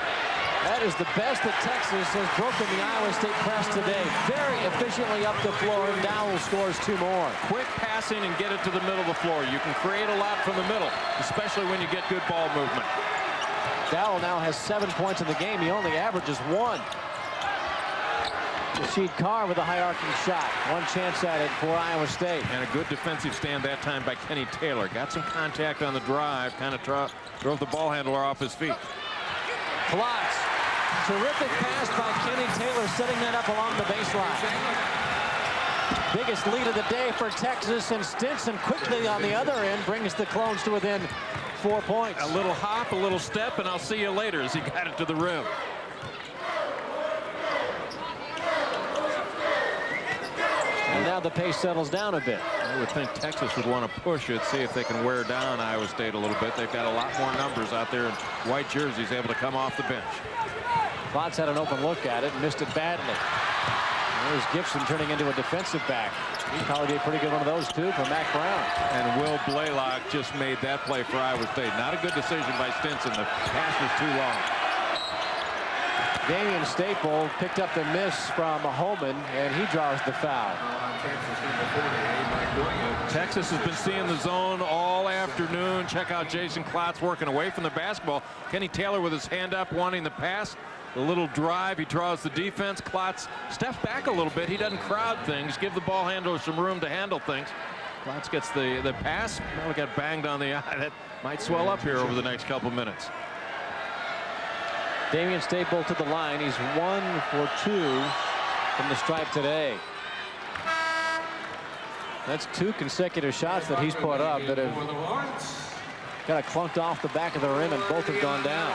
That is the best that Texas has broken the Iowa State press today. Very efficiently up the floor, and Dowell scores 2 more. Quick passing and get it to the middle of the floor. You can create a lot from the middle, especially when you get good ball movement. Dowell now has 7 points in the game. He only averages 1. Tasheed Carr with a high arcing shot. One chance at it for Iowa State. And a good defensive stand that time by Kenny Taylor. Got some contact on the drive, kind of drove the ball handler off his feet. Klotz. Terrific pass by Kenny Taylor, setting that up along the baseline. Biggest lead of the day for Texas, and Stinson quickly on the other end brings the Clones to within 4 points. A little hop, a little step, and I'll see you later as he got it to the rim. And now the pace settles down a bit. I would think Texas would want to push it, see if they can wear down Iowa State a little bit. They've got a lot more numbers out there in white jerseys able to come off the bench. Klotz had an open look at it and missed it badly. There's Gibson turning into a defensive back. He probably did a pretty good one of those too for Mac Brown. And Will Blalock just made that play for Iowa State. Not a good decision by Stinson. The pass was too long. Damien Staple picked up the miss from Homan, and he draws the foul. Texas has been seeing the zone all afternoon. Check out Jason Klotz working away from the basketball. Kenny Taylor with his hand up wanting the pass. The little drive, he draws the defense. Klotz steps back a little bit. He doesn't crowd things, give the ball handler some room to handle things. Klotz gets the pass. Probably got banged on the eye. That might swell up here over the next couple minutes. Damien Staple to the line. He's 1 for 2 from the stripe today. That's 2 consecutive shots that he's put up that have kind of clunked off the back of the rim, and both have gone down.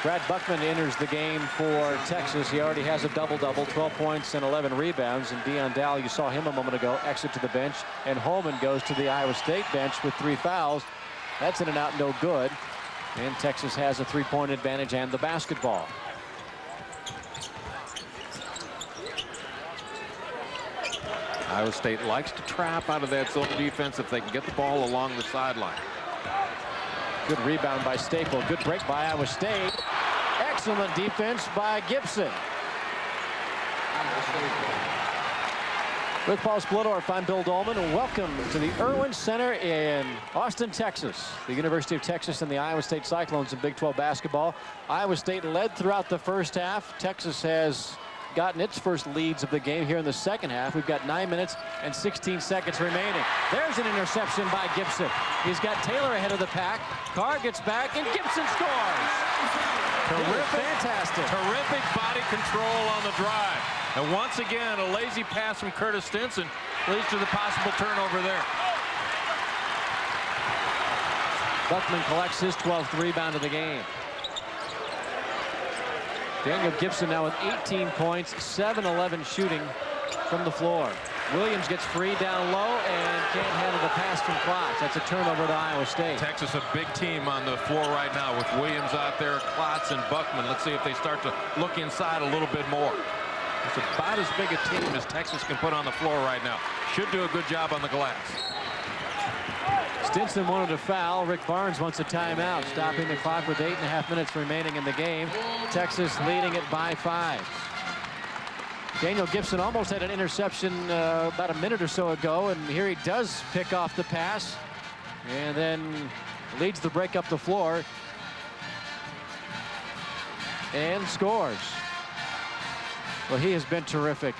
Brad Buckman enters the game for Texas. He already has a double-double, 12 points and 11 rebounds. And Dion Dowell, you saw him a moment ago, exit to the bench. And Homan goes to the Iowa State bench with 3 fouls. That's in and out, no good. And Texas has a 3-point advantage and the basketball. Iowa State likes to trap out of that zone defense if they can get the ball along the sideline. Good rebound by Staple. Good break by Iowa State. Excellent defense by Gibson. With Paul Splittorff, I'm Bill Doleman, and welcome to the Irwin Center in Austin, Texas. The University of Texas and the Iowa State Cyclones in Big 12 basketball. Iowa State led throughout the first half. Texas has gotten its first leads of the game here in the second half. We've got 9 minutes and 16 seconds remaining. There's an interception by Gibson. He's got Taylor ahead of the pack. Carr gets back, and Gibson scores. Fantastic. Terrific body control on the drive. And once again, a lazy pass from Curtis Stinson leads to the possible turnover there. Buckman collects his 12th rebound of the game. Daniel Gibson now with 18 points, 7-11 shooting from the floor. Williams gets free down low and can't handle the pass from Klotz. That's a turnover to Iowa State. Texas, a big team on the floor right now with Williams out there, Klotz and Buckman. Let's see if they start to look inside a little bit more. It's about as big a team as Texas can put on the floor right now. Should do a good job on the glass. Stinson wanted a foul. Rick Barnes wants a timeout, stopping the clock with 8.5 minutes remaining in the game. Texas leading it by 5. Daniel Gibson almost had an interception about a minute or so ago, and here he does pick off the pass and then leads the break up the floor and scores. Well, he has been terrific.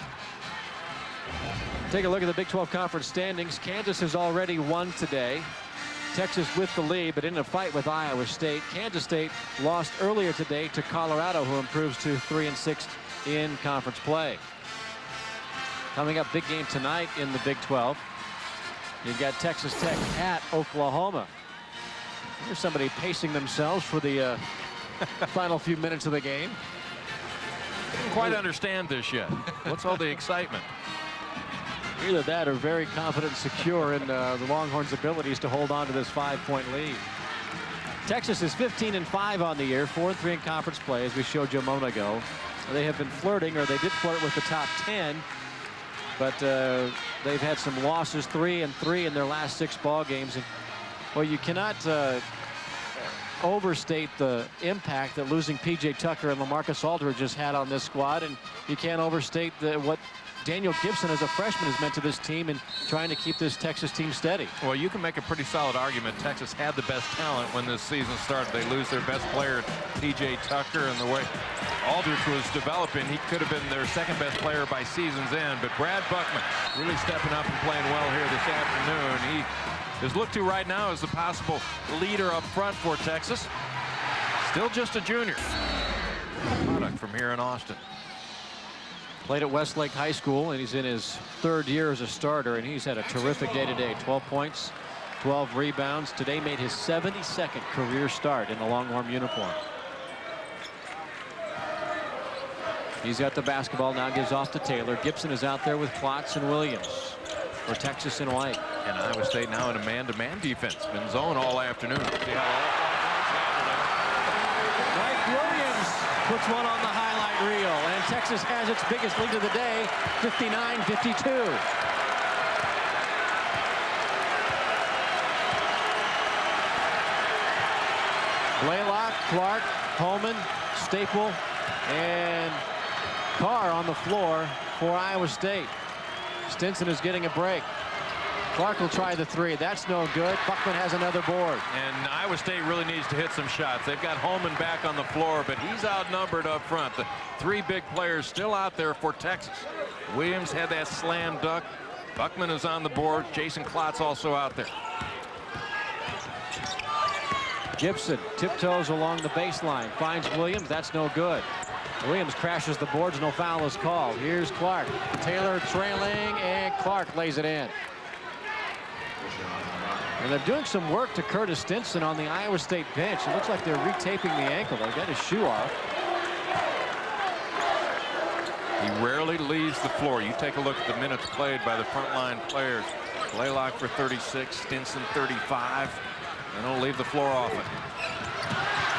Take a look at the Big 12 Conference standings. Kansas has already won today. Texas with the lead, but in a fight with Iowa State. Kansas State lost earlier today to Colorado, who improves to 3-6 in conference play. Coming up, big game tonight in the Big 12. You've got Texas Tech at Oklahoma. There's somebody pacing themselves for the final few minutes of the game. Didn't quite understand this yet. What's all the excitement? Either that or very confident and secure in the Longhorns' abilities to hold on to this 5-point lead. Texas is 15-5 on the year, 4-3 in conference play, as we showed you a moment ago. They have been flirting, or they did flirt with the top 10, but they've had some losses, 3-3 in their last 6 ball games. And, well, you cannot overstate the impact that losing P.J. Tucker and LaMarcus Aldridge has had on this squad, and you can't overstate what Daniel Gibson as a freshman has meant to this team in trying to keep this Texas team steady. Well, you can make a pretty solid argument. Texas had the best talent when this season started. They lose their best player, P.J. Tucker, and the way Aldridge was developing, he could have been their second best player by season's end. But Brad Buckman really stepping up and playing well here this afternoon. He is looked to right now as the possible leader up front for Texas. Still just a junior. Product from here in Austin. Played at Westlake High School, and he's in his 3rd year as a starter, and he's had a terrific day today. 12 points, 12 rebounds. Today made his 72nd career start in the Longhorn uniform. He's got the basketball now, gives off to Taylor. Gibson is out there with Klotz and Williams for Texas in white. And Iowa State now in a man-to-man defense. Been zone all afternoon. Mike Williams puts one on the highlight reel, and Texas has its biggest lead of the day, 59-52. Blalock, Clark, Homan, Staple, and Carr on the floor for Iowa State. Stinson is getting a break. Clark will try the 3. That's no good. Buckman has another board. And Iowa State really needs to hit some shots. They've got Homan back on the floor, but he's outnumbered up front. The 3 big players still out there for Texas. Williams had that slam dunk. Buckman is on the board. Jason Klotz also out there. Gibson tiptoes along the baseline, finds Williams. That's no good. Williams crashes the boards. No foul is called. Here's Clark. Taylor trailing, and Clark lays it in. And they're doing some work to Curtis Stinson on the Iowa State bench. It looks like they're retaping the ankle. They got his shoe off. He rarely leaves the floor. You take a look at the minutes played by the frontline players. Blalock for 36, Stinson 35. They don't leave the floor often.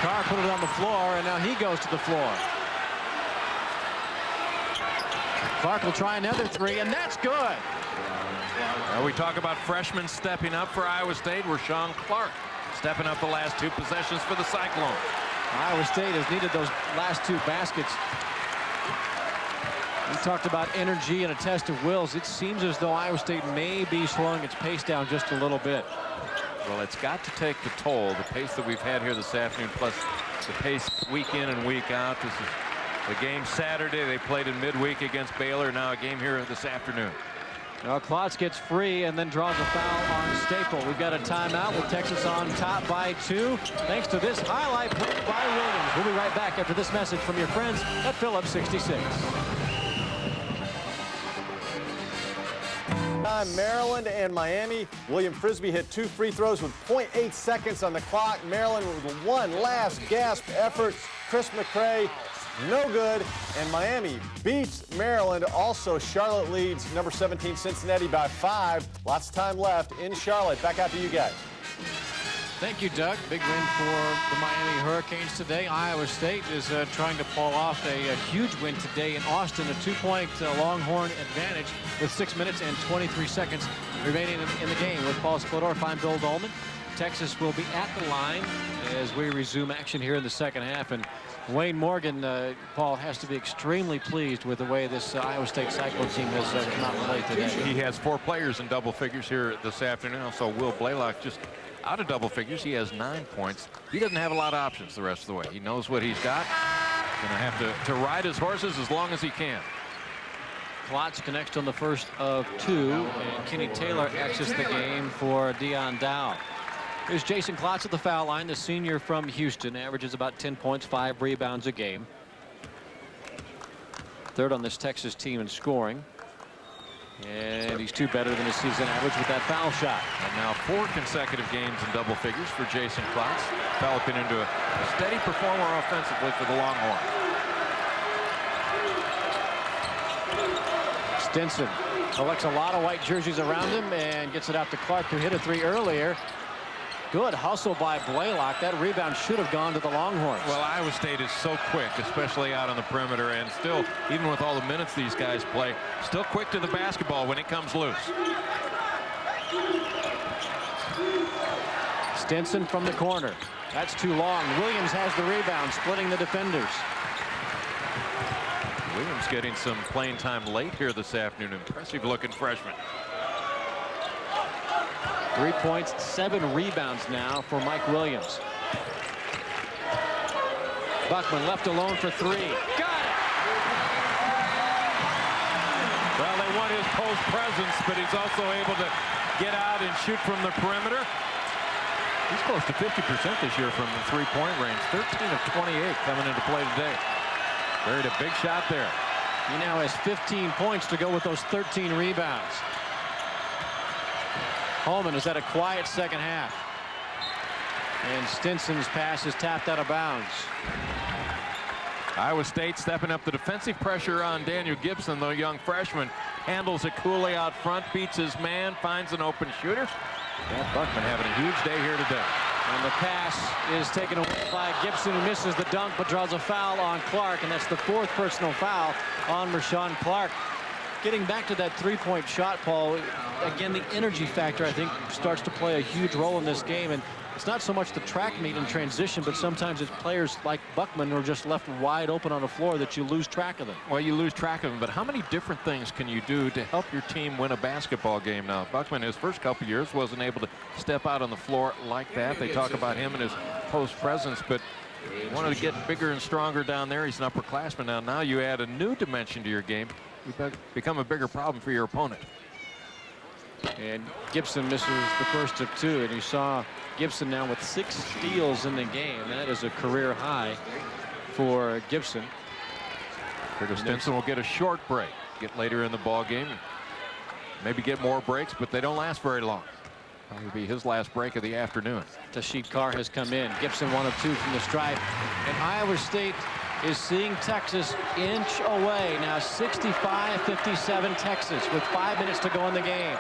Carr put it on the floor, and now he goes to the floor. Clark will try another 3, and that's good. Now we talk about freshmen stepping up for Iowa State. Rashon Clark stepping up the last 2 possessions for the Cyclones. Iowa State has needed those last 2 baskets. We talked about energy and a test of wills. It seems as though Iowa State may be slowing its pace down just a little bit. Well, it's got to take the toll, the pace that we've had here this afternoon, plus the pace week in and week out. This is the game Saturday. They played in midweek against Baylor. Now a game here this afternoon. Well, Klotz gets free and then draws a foul on Staple. We've got a timeout with Texas on top by 2. Thanks to this highlight play by Williams. We'll be right back after this message from your friends at Phillips 66. Maryland and Miami. William Frisbee hit 2 free throws with 0.8 seconds on the clock. Maryland with one last gasp effort. Chris McCray, no good. And Miami beats Maryland. Also, Charlotte leads number 17 Cincinnati by 5. Lots of time left in Charlotte. Back out to you guys. Thank you, Doug. Big win for the Miami Hurricanes today. Iowa State is trying to pull off a huge win today in Austin. A 2-point Longhorn advantage with 6 minutes and 23 seconds remaining in the game. With Paul Splittorff, I'm Bill Doleman. Texas will be at the line as we resume action here in the second half. And Wayne Morgan, Paul, has to be extremely pleased with the way this Iowa State Cyclone team has come out and played today. He has 4 players in double figures here this afternoon. Also, Will Blalock just out of double figures. He has 9 points. He doesn't have a lot of options the rest of the way. He knows what he's got. Gonna have to ride his horses as long as he can. Klotz connects on the first of 2, and Kenny Taylor exits the game for Dion Dow. Here's Jason Klotz at the foul line, the senior from Houston, averages about 10 points, 5 rebounds a game. 3rd on this Texas team in scoring. And he's 2 better than his season average with that foul shot. And now 4 consecutive games in double figures for Jason Klotz, developing into a steady performer offensively for the Longhorns. Stinson collects a lot of white jerseys around him and gets it out to Clark, who hit a 3 earlier. Good hustle by Blalock. That rebound should have gone to the Longhorns. Well, Iowa State is so quick, especially out on the perimeter, and still, even with all the minutes these guys play, still quick to the basketball when it comes loose. Stinson from the corner. That's too long. Williams has the rebound, splitting the defenders. Williams getting some playing time late here this afternoon. Impressive looking freshman. 3 points, 7 rebounds now for Mike Williams. Buckman left alone for 3. Got it! Well, they want his post presence, but he's also able to get out and shoot from the perimeter. He's close to 50% this year from the three-point range. 13 of 28 coming into play today. Buried a big shot there. He now has 15 points to go with those 13 rebounds. Homan has had a quiet second half. And Stinson's pass is tapped out of bounds. Iowa State stepping up the defensive pressure on Daniel Gibson, the young freshman. Handles it coolly out front, beats his man, finds an open shooter. Yeah, Buckman having a huge day here today. And the pass is taken away by Gibson, who misses the dunk but draws a foul on Clark, and that's the 4th personal foul on Rashon Clark. Getting back to that three-point shot, Paul, again, the energy factor, I think, starts to play a huge role in this game. And it's not so much the track meet and transition, but sometimes it's players like Buckman who are just left wide open on the floor that you lose track of them. Well, you lose track of them, but how many different things can you do to help your team win a basketball game now? Buckman, his first couple years, wasn't able to step out on the floor like that. They talk about him and his post presence, but he wanted to get bigger and stronger down there. He's an upperclassman now. Now you add a new dimension to your game. You become a bigger problem for your opponent. And Gibson misses the first of 2, and you saw Gibson now with 6 steals in the game. That is a career high for Gibson. Curtis Stinson will get a short break, get later in the ball game, maybe get more breaks, but they don't last very long. Probably be his last break of the afternoon. Tasheed Carr has come in. Gibson 1 of 2 from the stripe, and Iowa State is seeing Texas inch away. Now 65-57 Texas with 5 minutes to go in the game.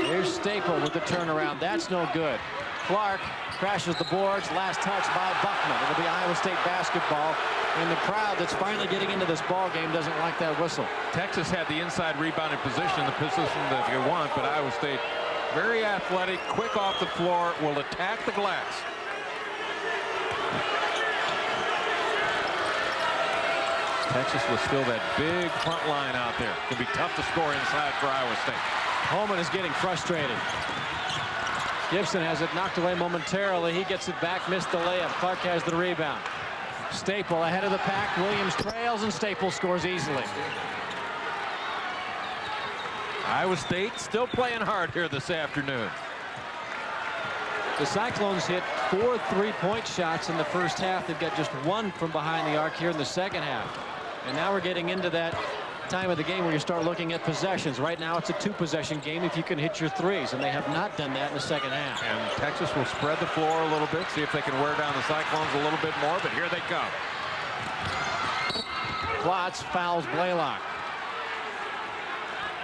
Here's Staple with the turnaround. That's no good. Clark crashes the boards. Last touch by Buckman. It'll be Iowa State basketball. And the crowd that's finally getting into this ball game doesn't like that whistle. Texas had the inside rebounding position, the position that you want, but Iowa State very athletic, quick off the floor, will attack the glass. Texas will still that big front line out there. Can be tough to score inside for Iowa State. Homan is getting frustrated. Gibson has it knocked away momentarily. He gets it back, missed the layup. Clark has the rebound. Staple ahead of the pack. Williams trails, and Staple scores easily. Iowa State still playing hard here this afternoon. The Cyclones hit 4 3-point shots in the first half. They've got just 1 from behind the arc here in the second half. And now we're getting into that time of the game where you start looking at possessions. Right now it's a 2-possession game if you can hit your threes, and they have not done that in the second half. And Texas will spread the floor a little bit, see if they can wear down the Cyclones a little bit more, but here they come. Klotz fouls Blalock.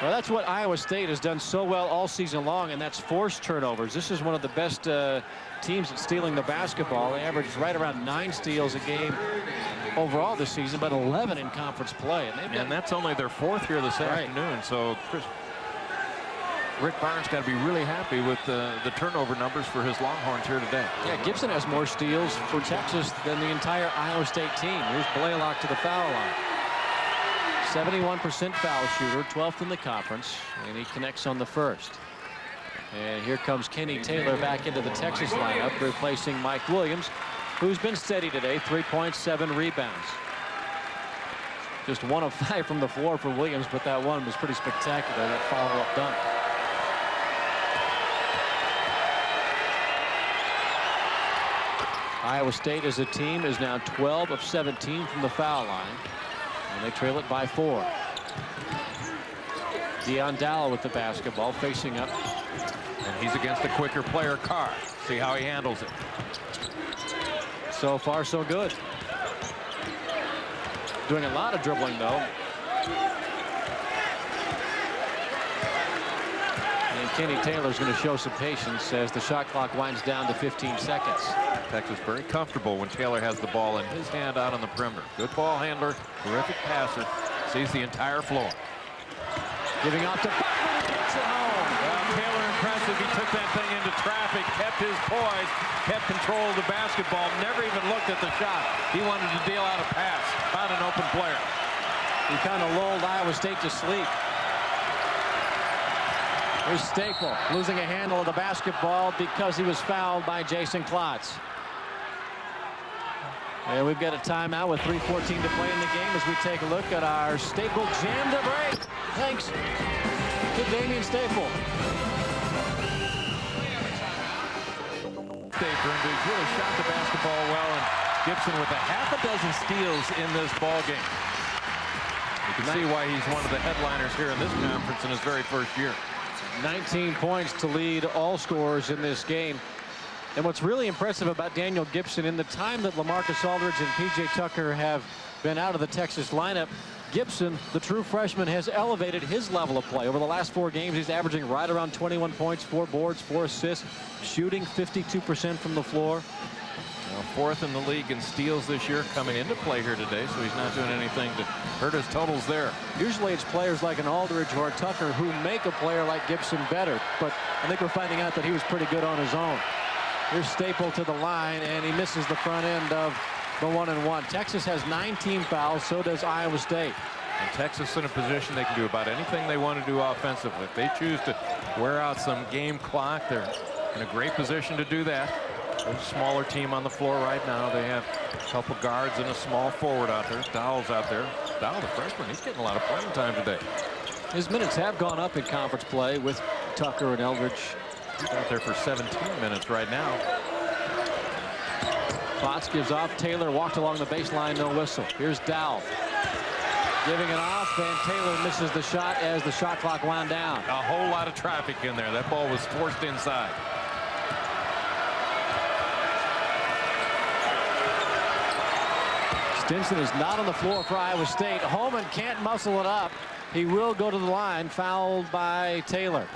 Well, that's what Iowa State has done so well all season long, and that's forced turnovers. This is one of the best teams at stealing the basketball. They average right around 9 steals a game overall this season, but 11 in conference play. And that's only their 4th here this afternoon. So Rick Barnes got to be really happy with the turnover numbers for his Longhorns here today. Yeah, Gibson has more steals for Texas than the entire Iowa State team. Here's Blalock to the foul line. 71% foul shooter, 12th in the conference, and he connects on the first. And here comes Kenny Taylor back into the Texas lineup, replacing Mike Williams, who's been steady today, 3 points, 7 rebounds. Just 1 of 5 from the floor for Williams, but that one was pretty spectacular, that follow-up dunk. Iowa State as a team is now 12 of 17 from the foul line, and they trail it by 4. Dion Dalla with the basketball, facing up. And he's against a quicker player, Carr. See how he handles it. So far, so good. Doing a lot of dribbling, though. And Kenny Taylor's going to show some patience as the shot clock winds down to 15 seconds. Texas very comfortable when Taylor has the ball in his hand out on the perimeter. Good ball handler, terrific passer, sees the entire floor. Giving off to Buckman, gets it home. Well, Taylor and impressive. He took that thing into traffic, kept his poise, kept control of the basketball, never even looked at the shot. He wanted to deal out a pass, found an open player. He kind of lulled Iowa State to sleep. Here's Staple losing a handle of the basketball because he was fouled by Jason Klotz. And we've got a timeout with 3:14 to play in the game as we take a look at our Staple jam to break. Thanks to Damien Staple. He's really shot the basketball well, and Gibson with a half a dozen steals in this ball game. You can see why he's one of the headliners here in this conference in his very first year. 19 points to lead all scorers in this game. And what's really impressive about Daniel Gibson, in the time that LaMarcus Aldridge and P.J. Tucker have been out of the Texas lineup, Gibson, the true freshman, has elevated his level of play. Over the last 4 games, he's averaging right around 21 points, 4 boards, 4 assists, shooting 52% from the floor. Well, 4th in the league in steals this year, coming into play here today, so he's not doing anything to hurt his totals there. Usually it's players like an Aldridge or a Tucker who make a player like Gibson better, but I think we're finding out that he was pretty good on his own. Here's Staple to the line, and he misses the front end of the 1-and-1. Texas has 9 team fouls, so does Iowa State. And Texas in a position they can do about anything they want to do offensively. If they choose to wear out some game clock, they're in a great position to do that. There's a smaller team on the floor right now. They have a couple guards and a small forward out there. Dowell's out there. Dowell, the freshman, he's getting a lot of playing time today. His minutes have gone up in conference play with Tucker and Eldridge. He's out there for 17 minutes right now. Klotz gives off. Taylor walked along the baseline, no whistle. Here's Dowell giving it off, and Taylor misses the shot as the shot clock wound down. A whole lot of traffic in there. That ball was forced inside. Stinson is not on the floor for Iowa State. Homan can't muscle it up. He will go to the line, fouled by Taylor.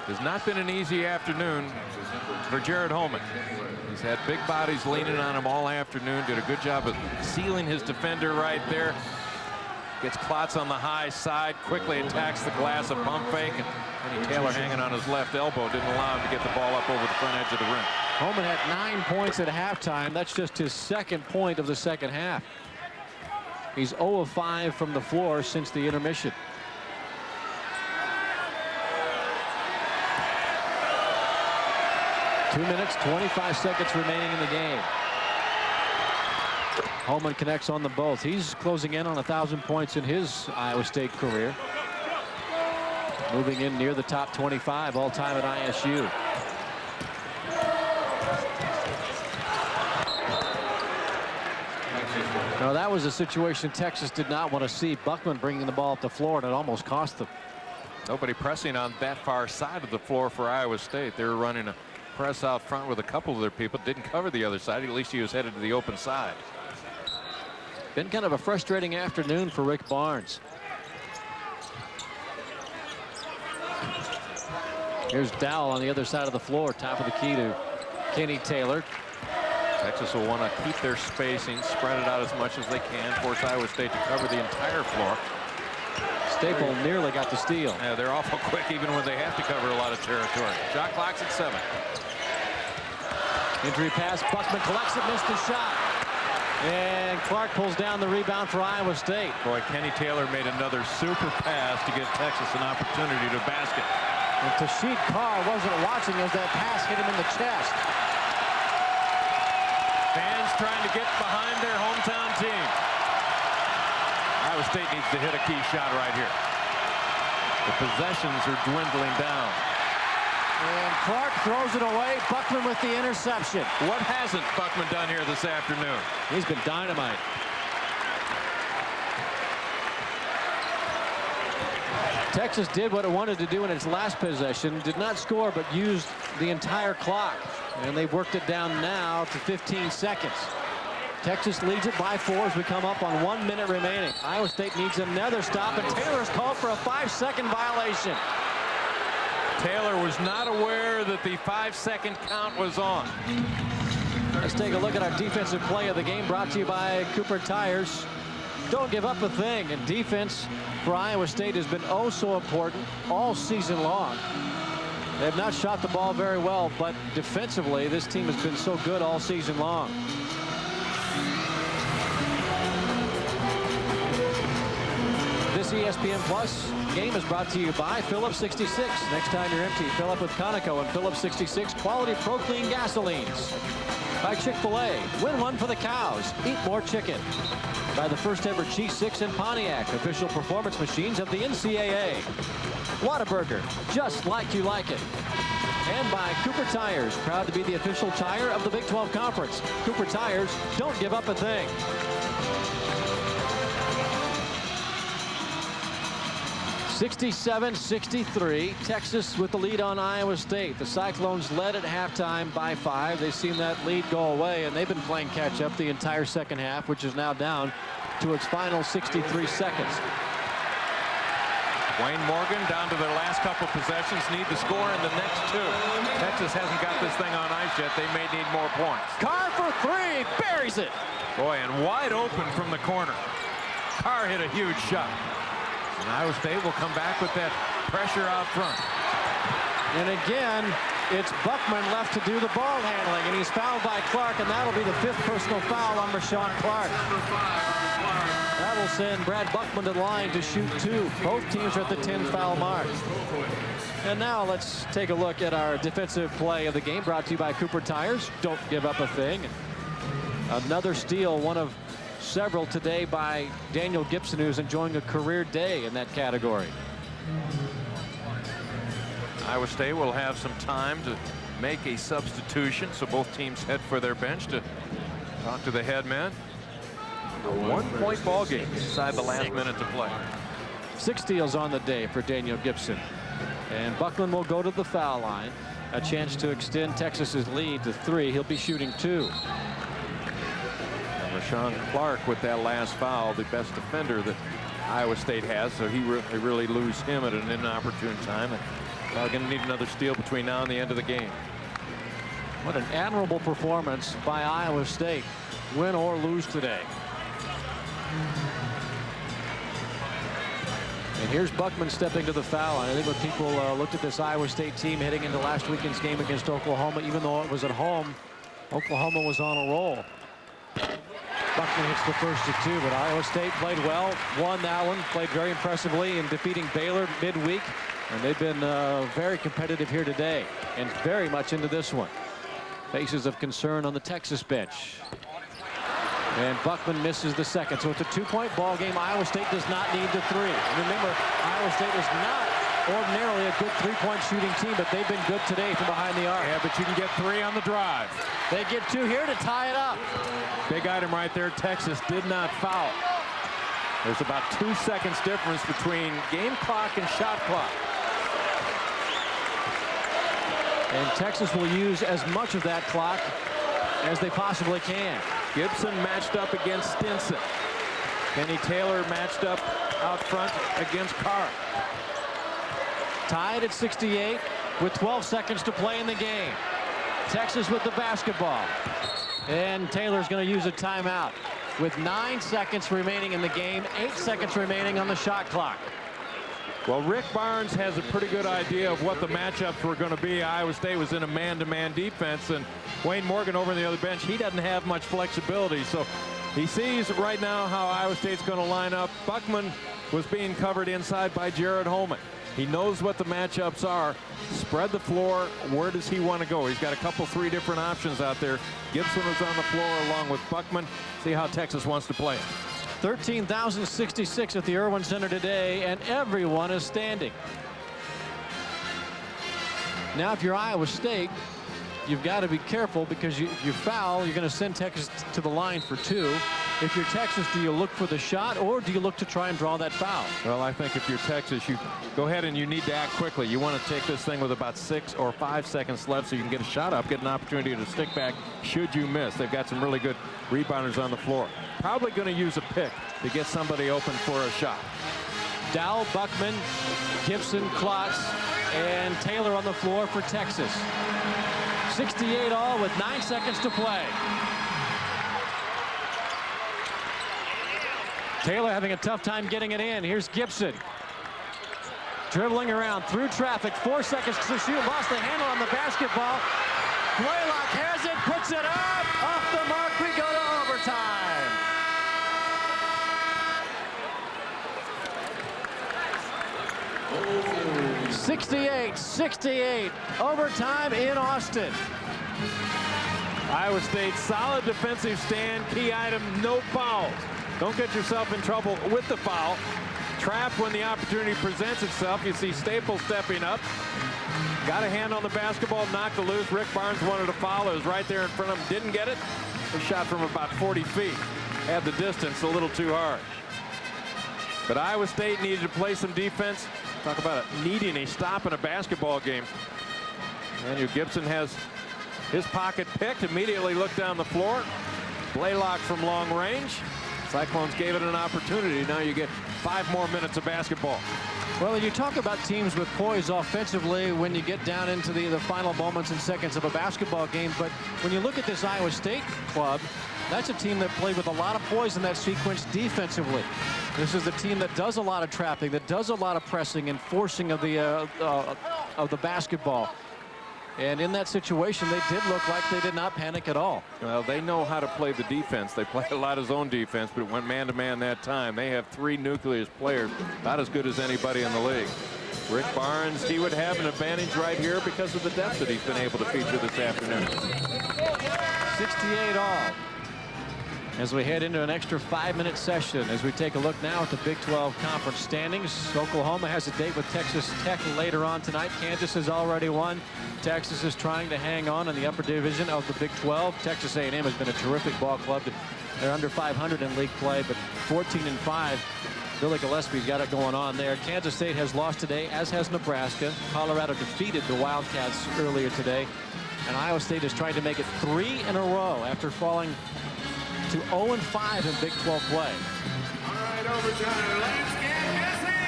Has not been an easy afternoon for Jared Homan. He's had big bodies leaning on him all afternoon. Did a good job of sealing his defender right there. Gets Klotz on the high side, quickly attacks the glass, a pump fake, and Kenny Taylor hanging on his left elbow didn't allow him to get the ball up over the front edge of the rim. Homan had 9 points at halftime. That's just his 2nd point of the second half. He's 0 of 5 from the floor since the intermission. Two minutes, 25 seconds remaining in the game. Homan connects on the both. He's closing in on 1,000 points in his Iowa State career. Moving in near the top 25 all time at ISU. Now that was a situation Texas did not want to see. Buckman bringing the ball up the floor, and it almost cost them. Nobody pressing on that far side of the floor for Iowa State. They were running a press out front with a couple of their people. Didn't cover the other side. At least he was headed to the open side. Been kind of a frustrating afternoon for Rick Barnes. Here's Dowell on the other side of the floor, top of the key to Kenny Taylor. Texas will want to keep their spacing, spread it out as much as they can, force Iowa State to cover the entire floor. Staple nearly got the steal. Yeah, they're awful quick even when they have to cover a lot of territory. Shot clock's at 7. Entry pass, Buckman collects it, missed the shot. And Clark pulls down the rebound for Iowa State. Boy, Kenny Taylor made another super pass to give Texas an opportunity to basket. And Tasheed Carr wasn't watching as that pass hit him in the chest. Fans trying to get behind their hometown team. Iowa State needs to hit a key shot right here. The possessions are dwindling down. And Clark throws it away. Buckman with the interception. What hasn't Buckman done here this afternoon? He's been dynamite. Texas did what it wanted to do in its last possession. Did not score, but used the entire clock. And they've worked it down now to 15 seconds. Texas leads it by 4 as we come up on 1 minute remaining. Iowa State needs another stop, and Taylor's called for a 5-second violation. Taylor was not aware that the 5-second count was on. Let's take a look at our defensive play of the game, brought to you by Cooper Tires. Don't give up a thing, and defense for Iowa State has been oh so important all season long. They have not shot the ball very well, but defensively, this team has been so good all season long. This ESPN Plus game is brought to you by Phillips 66. Next time you're empty, fill up with Conoco and Phillips 66 quality Pro Clean gasolines. By Chick-fil-A, win one for the cows, eat more chicken. By the first ever Cheese 6 in Pontiac, official performance machines of the NCAA. Whataburger, just like you like it. And by Cooper Tires, proud to be the official tire of the Big 12 Conference. Cooper Tires, don't give up a thing. (67-63), Texas with the lead on Iowa State. The Cyclones led at halftime by 5. They've seen that lead go away, and they've been playing catch-up the entire second half, which is now down to its final 63 seconds. Wayne Morgan down to their last couple possessions, need to score in the next 2. Texas hasn't got this thing on ice yet. They may need more points. Carr for 3, buries it. Boy, and wide open from the corner. Carr hit a huge shot. And Iowa State will come back with that pressure out front. And again, it's Buckman left to do the ball handling, and he's fouled by Clark, and that'll be the 5th personal foul on Rashon Clark. That will send Brad Buckman to the line to shoot 2. Both teams are at the 10-foul mark. And now let's take a look at our defensive play of the game, brought to you by Cooper Tires. Don't give up a thing. Another steal, one of several today by Daniel Gibson, who's enjoying a career day in that category. Iowa State will have some time to make a substitution, so both teams head for their bench to talk to the head man. A 1-point ball game inside the last minute to play. 6 steals on the day for Daniel Gibson. And Buckman will go to the foul line. A chance to extend Texas's lead to 3. He'll be shooting 2. Rashon Clark with that last foul, the best defender that Iowa State has, so they really lose him at an inopportune time. And they're going to need another steal between now and the end of the game. What an admirable performance by Iowa State, win or lose today. And here's Buckman stepping to the foul line. I think when people looked at this Iowa State team heading into last weekend's game against Oklahoma, even though it was at home, Oklahoma was on a roll. Buckman hits the first of 2, but Iowa State played well, won that one, played very impressively in defeating Baylor midweek, and they've been very competitive here today and very much into this one. Faces of concern on the Texas bench. And Buckman misses the second, so it's a 2-point ball game. Iowa State does not need the 3. Remember, Iowa State is not ordinarily a good 3-point shooting team, but they've been good today from behind the arc. Yeah, but you can get 3 on the drive. They get 2 here to tie it up. Big item right there. Texas did not foul. There's about 2 seconds difference between game clock and shot clock. And Texas will use as much of that clock as they possibly can. Gibson matched up against Stinson. Kenny Taylor matched up out front against Carr. Tied at 68 with 12 seconds to play in the game. Texas with the basketball. And Taylor's going to use a timeout with 9 seconds remaining in the game, 8 seconds remaining on the shot clock. Well, Rick Barnes has a pretty good idea of what the matchups were going to be. Iowa State was in a man-to-man defense, and Wayne Morgan over on the other bench, he doesn't have much flexibility. So he sees right now how Iowa State's going to line up. Buckman was being covered inside by Jared Homan. He knows what the matchups are. Spread the floor. Where does he want to go? He's got a couple, 3 different options out there. Gibson was on the floor along with Buckman. See how Texas wants to play it. 13,066 at the Irwin Center today, and everyone is standing. Now, if you're Iowa State, you've got to be careful, because if you foul, you're going to send Texas to the line for 2. If you're Texas, do you look for the shot, or do you look to try and draw that foul? Well, I think if you're Texas, you go ahead and you need to act quickly. You want to take this thing with about 6 or 5 seconds left so you can get a shot up, get an opportunity to stick back should you miss. They've got some really good rebounders on the floor. Probably going to use a pick to get somebody open for a shot. Dow, Buckman, Gibson, Klotz, and Taylor on the floor for Texas. 68 all with 9 seconds to play. Taylor having a tough time getting it in. Here's Gibson. Dribbling around through traffic, 4 seconds to shoot, lost the handle on the basketball. Blalock has it, puts it up, off the mark, we go to overtime. .68, overtime in Austin. Iowa State, solid defensive stand. Key item, no fouls. Don't get yourself in trouble with the foul. Trap when the opportunity presents itself. You see Staples stepping up. Got a hand on the basketball, knocked it loose. Rick Barnes wanted a foul. It was right there in front of him. Didn't get it. He shot from about 40 feet. Had the distance a little too hard. But Iowa State needed to play some defense. Talk about needing a stop in a basketball game. Daniel Gibson has his pocket picked. Immediately looked down the floor. Blalock from long range. Cyclones gave it an opportunity. Now you get 5 more minutes of basketball. Well, you talk about teams with poise offensively when you get down into the final moments and seconds of a basketball game. But when you look at this Iowa State club, that's a team that played with a lot of poise in that sequence defensively. This is a team that does a lot of trapping, that does a lot of pressing and forcing of the basketball. And in that situation, they did look like they did not panic at all. Well, they know how to play the defense. They play a lot of zone defense, but it went man-to-man that time. They have 3 nucleus players, about as good as anybody in the league. Rick Barnes, he would have an advantage right here because of the depth that he's been able to feature this afternoon. 68 all. As we head into an extra 5-minute session, as we take a look now at the Big 12 conference standings. Oklahoma has a date with Texas Tech later on tonight. Kansas has already won. Texas is trying to hang on in the upper division of the Big 12. Texas A&M has been a terrific ball club. They're under 500 in league play, but 14-5. Billy Gillespie's got it going on there. Kansas State has lost today, as has Nebraska. Colorado defeated the Wildcats earlier today. And Iowa State is trying to make it 3 in a row after falling to 0-5 in Big 12 play. All right, overtime. Let's get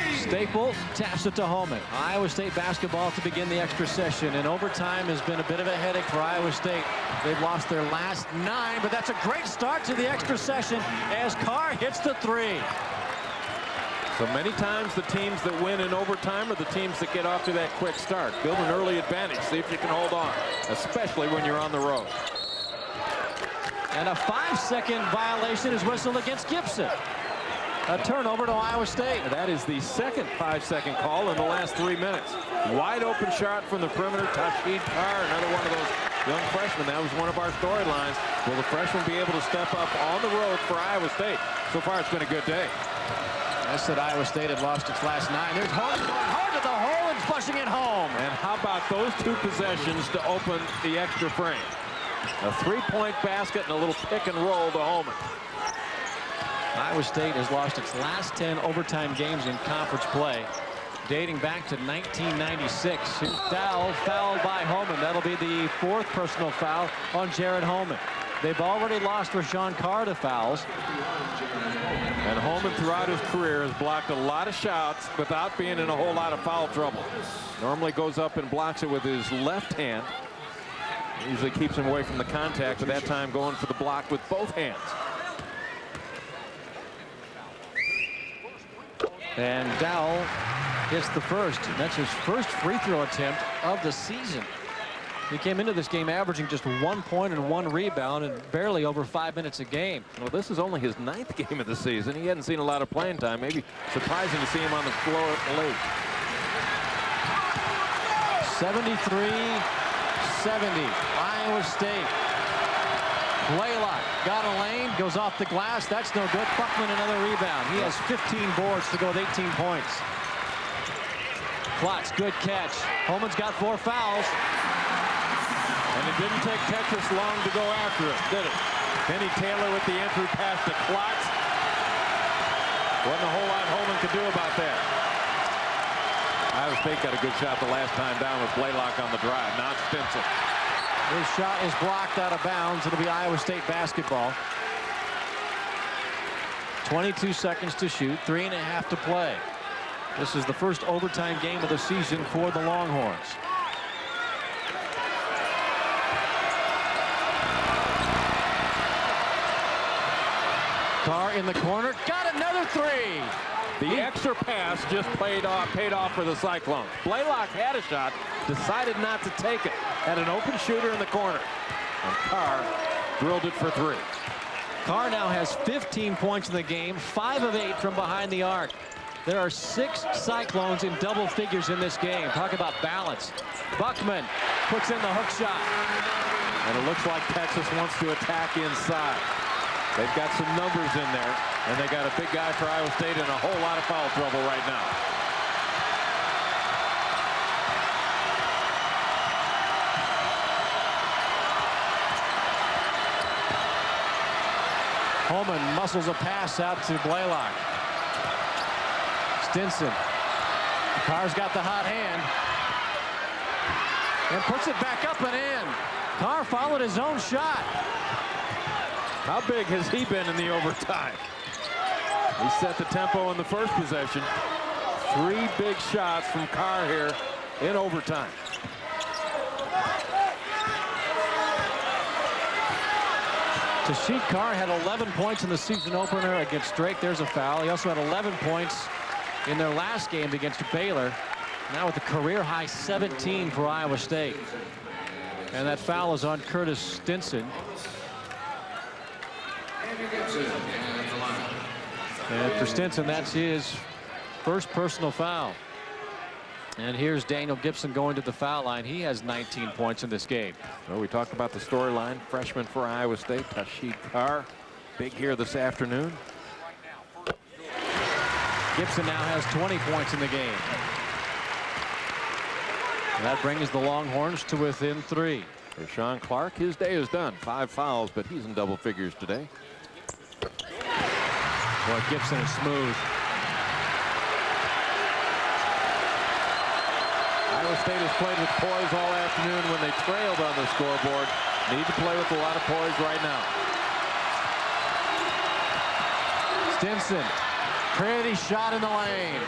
busy. Staple taps it to Homan. Iowa State basketball to begin the extra session. And overtime has been a bit of a headache for Iowa State. They've lost their last 9, but that's a great start to the extra session as Carr hits the 3. So many times the teams that win in overtime are the teams that get off to that quick start. Build an early advantage. See if you can hold on, especially when you're on the road. And a 5-second violation is whistled against Gibson. A turnover to Iowa State. That is the second 5-second call in the last 3 minutes. Wide open shot from the perimeter. Tasheed Carr, another one of those young freshmen. That was one of our storylines. Will the freshman be able to step up on the road for Iowa State? So far, it's been a good day. I said Iowa State had lost its last 9. There's Homan going hard to the hole and flushing it home. And how about those 2 possessions to open the extra frame? A 3-point basket and a little pick and roll to Homan. Iowa State has lost its last 10 overtime games in conference play, dating back to 1996. Dowell fouled by Homan. That'll be the 4th personal foul on Jared Homan. They've already lost Rashon Carr to fouls. And Homan throughout his career has blocked a lot of shots without being in a whole lot of foul trouble. Normally goes up and blocks it with his left hand. Usually keeps him away from the contact, but that time going for the block with both hands. And Dowell hits the first. That's his first free throw attempt of the season. He came into this game averaging just 1 point and 1 rebound and barely over 5 minutes a game. Well, this is only his 9th game of the season. He hadn't seen a lot of playing time. Maybe surprising to see him on the floor late. 73-70, Iowa State. Blalock got a lane, goes off the glass. That's no good. Buckman another rebound. He has 15 boards to go with 18 points. Klotz, good catch. Homan's got 4 fouls. And it didn't take Texas long to go after it, did it? Kenny Taylor with the entry pass to Klotz. Wasn't a whole lot Homan could do about that. Iowa State got a good shot the last time down with Blalock on the drive. Now it's Stinson. His shot is blocked out of bounds. It'll be Iowa State basketball. 22 seconds to shoot, 3.5 to play. This is the first overtime game of the season for the Longhorns. Carr in the corner, got another 3. The extra pass just paid off for the Cyclones. Blalock had a shot, decided not to take it. Had an open shooter in the corner. And Carr drilled it for 3. Carr now has 15 points in the game, 5 of 8 from behind the arc. There are 6 Cyclones in double figures in this game. Talk about balance. Buckman puts in the hook shot. And it looks like Texas wants to attack inside. They've got some numbers in there, and they got a big guy for Iowa State in a whole lot of foul trouble right now. Homan muscles a pass out to Blalock. Stinson. Carr's got the hot hand. And puts it back up and in. Carr followed his own shot. How big has he been in the overtime? He set the tempo in the first possession. 3 big shots from Carr here in overtime. Tasheed Carr had 11 points in the season opener against Drake. There's a foul. He also had 11 points in their last game against Baylor. Now with a career-high 17 for Iowa State. And that foul is on Curtis Stinson. And for Stinson, that's his first personal foul. And here's Daniel Gibson going to the foul line. He has 19 points in this game. Well, we talked about the storyline. Freshman for Iowa State, Tasheed Carr. Big here this afternoon. Gibson now has 20 points in the game. And that brings the Longhorns to within 3. Rashon Clark, his day is done. 5 fouls, but he's in double figures today. Boy, Gibson is smooth. Iowa State has played with poise all afternoon when they trailed on the scoreboard. Need to play with a lot of poise right now. Stinson, pretty shot in the lane.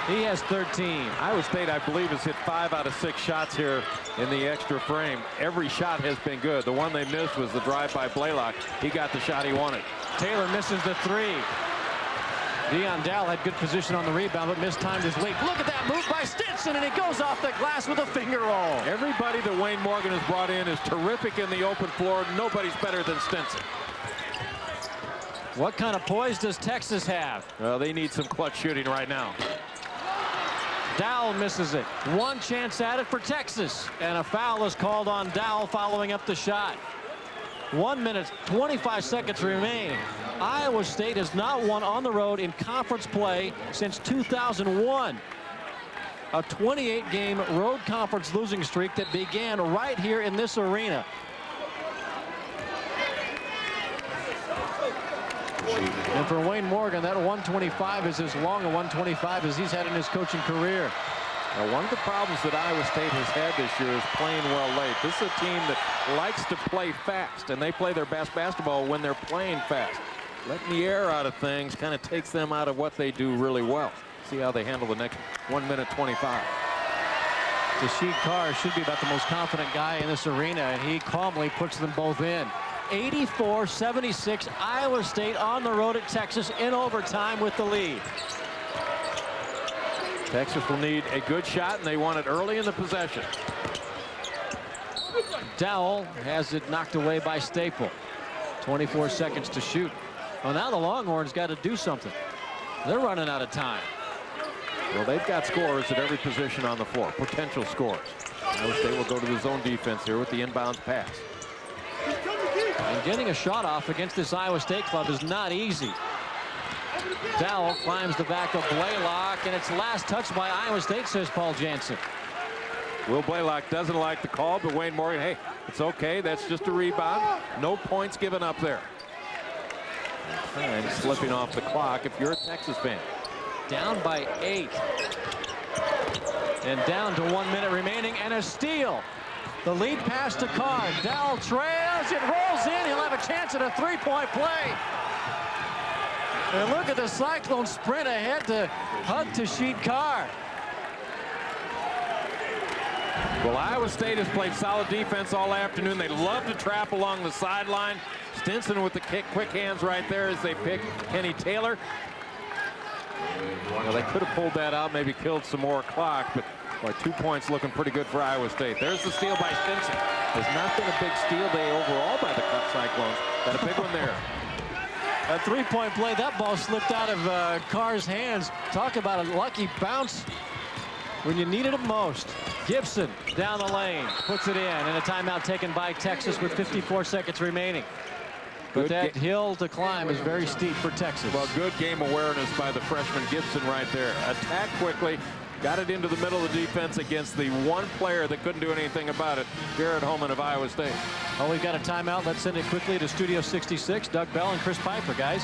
He has 13. Iowa State, I believe, has hit 5 out of 6 shots here in the extra frame. Every shot has been good. The one they missed was the drive by Blalock. He got the shot he wanted. Taylor misses the 3. Dion Dowell had good position on the rebound, but mistimed his leap. Look at that move by Stinson, and he goes off the glass with a finger roll. Everybody that Wayne Morgan has brought in is terrific in the open floor. Nobody's better than Stinson. What kind of poise does Texas have? Well, they need some clutch shooting right now. Dowell misses it. 1 chance at it for Texas, and a foul is called on Dowell following up the shot. 1 minute, 25 seconds remaining. Iowa State has not won on the road in conference play since 2001. A 28-game road conference losing streak that began right here in this arena. And for Wayne Morgan, that 125 is as long a 125 as he's had in his coaching career. Now, one of the problems that Iowa State has had this year is playing well late. This is a team that likes to play fast, and they play their best basketball when they're playing fast. Letting the air out of things kind of takes them out of what they do really well. See how they handle the next 1 minute 25. Tasheed Carr should be about the most confident guy in this arena, and he calmly puts them both in. 84-76, Iowa State on the road at Texas in overtime with the lead. Texas will need a good shot, and they want it early in the possession. Dowell has it knocked away by Staple. 24 seconds to shoot. Well, now the Longhorns got to do something. They're running out of time. Well, they've got scorers at every position on the floor, potential scorers. Iowa State will go to the zone defense here with the inbounds pass. And getting a shot off against this Iowa State club is not easy. Dowell climbs the back of Blalock, and it's last touched by Iowa State, says Paul Jansen. Will Blalock doesn't like the call, but Wayne Morgan, hey, it's okay. That's just a rebound. No points given up there. And slipping off the clock if you're a Texas fan. Down by 8. And down to 1 minute remaining, and a steal. The lead pass to Carr. Dowell trails. It rolls in. He'll have a chance at a 3-point play. And look at the Cyclones sprint ahead to hug Tasheed Carr. Well, Iowa State has played solid defense all afternoon. They love to trap along the sideline. Stinson with the quick hands right there as they pick Kenny Taylor. Well, they could have pulled that out, maybe killed some more clock, but boy, 2 points looking pretty good for Iowa State. There's the steal by Stinson. Has not been a big steal day overall by the Cyclones. Got a big one there. A three-point play. That ball slipped out of Carr's hands. Talk about a lucky bounce when you needed it most. Gibson down the lane, puts it in, and a timeout taken by Texas with 54 seconds remaining. But that hill to climb is very steep for Texas. Well, good game awareness by the freshman Gibson right there. Attack quickly, got it into the middle of the defense against the one player that couldn't do anything about it, Homan of Iowa State. Well, we've got a timeout. Let's send it quickly to Studio 66. Doug Bell and Chris Piper, guys.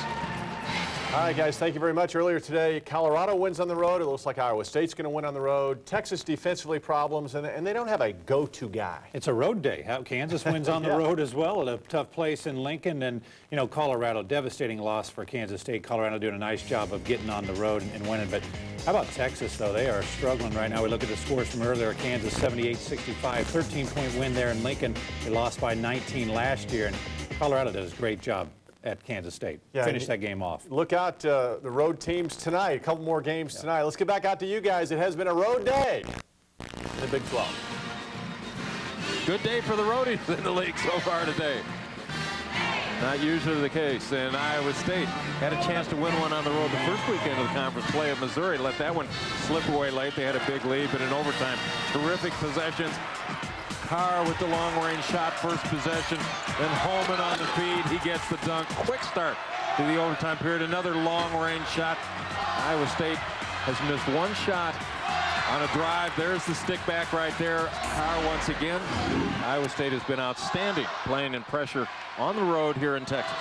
All right, guys, thank you very much. Earlier today, Colorado wins on the road. It looks like Iowa State's going to win on the road. Texas defensively problems, and they don't have a go-to guy. It's a road day. Kansas wins on the road as well at a tough place in Lincoln. And, you know, Colorado, devastating loss for Kansas State. Colorado doing a nice job of getting on the road and winning. But how about Texas, though? They are struggling right now. We look at the scores from earlier. Kansas 78-65, 13-point win there in Lincoln. They lost by 19 last year. And Colorado does a great job at Kansas State. Finish that game off. Look out the road teams tonight. A couple more games tonight. Let's get back out to you guys. It has been a road day in the Big 12. Good day for the roadies in the league so far today. Not usually the case. And Iowa State had a chance to win one on the road the first weekend of the conference play at Missouri. Let that one slip away late. They had a big lead, but in overtime, terrific possessions. Carr with the long-range shot, first possession. Then Homan on the feed. He gets the dunk. Quick start to the overtime period. Another long-range shot. Iowa State has missed one shot on a drive. There's the stick back right there. Carr once again. Iowa State has been outstanding playing in pressure on the road here in Texas.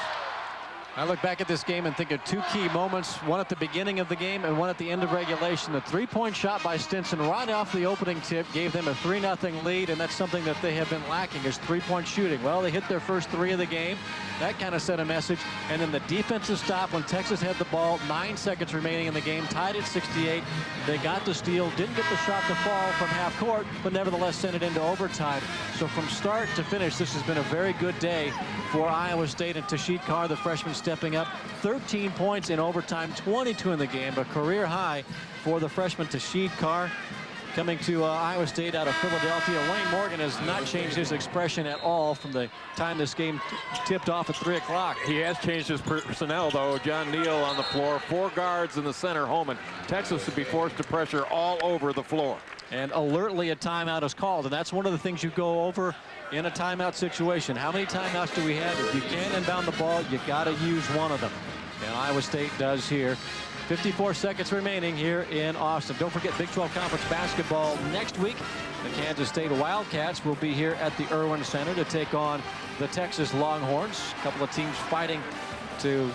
I look back at this game and think of two key moments, one at the beginning of the game and one at the end of regulation. The three-point shot by Stinson right off the opening tip gave them a 3-0 lead, and that's something that they have been lacking is three-point shooting. Well, they hit their first three of the game. That kind of sent a message. And then the defensive stop when Texas had the ball, 9 seconds remaining in the game, tied at 68. They got the steal, didn't get the shot to fall from half court, but nevertheless sent it into overtime. So from start to finish, this has been a very good day for Iowa State, and Tasheed Carr, the freshman, stepping up. 13 points in overtime, 22 in the game, a career high for the freshman Tasheed Carr. Coming to Iowa State out of Philadelphia. Wayne Morgan has not changed his expression at all from the time this game tipped off at 3 o'clock. He has changed his personnel, though. John Neal on the floor, 4 guards in the center. Homan. Texas to be forced to pressure all over the floor. And alertly a timeout is called, and that's one of the things you go over in a timeout situation. How many timeouts do we have? If you can't inbound the ball, you got to use one of them. And Iowa State does here. 54 seconds remaining here in Austin. Don't forget Big 12 Conference basketball next week. The Kansas State Wildcats will be here at the Irwin Center to take on the Texas Longhorns. A couple of teams fighting to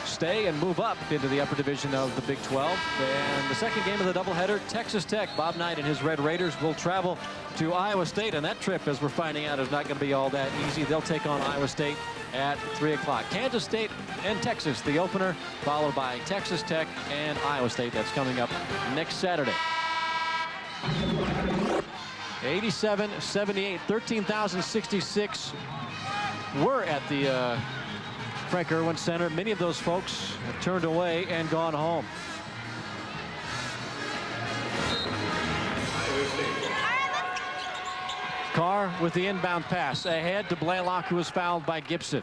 stay and move up into the upper division of the Big 12. And the second game of the doubleheader, Texas Tech. Bob Knight and his Red Raiders will travel to Iowa State, and that trip, as we're finding out, is not going to be all that easy. They'll take on Iowa State at 3 o'clock. Kansas State and Texas, the opener, followed by Texas Tech and Iowa State. That's coming up next Saturday. 87-78, 13,066 were at the Frank Irwin Center. Many of those folks have turned away and gone home. Carr with the inbound pass ahead to Blalock, who was fouled by Gibson.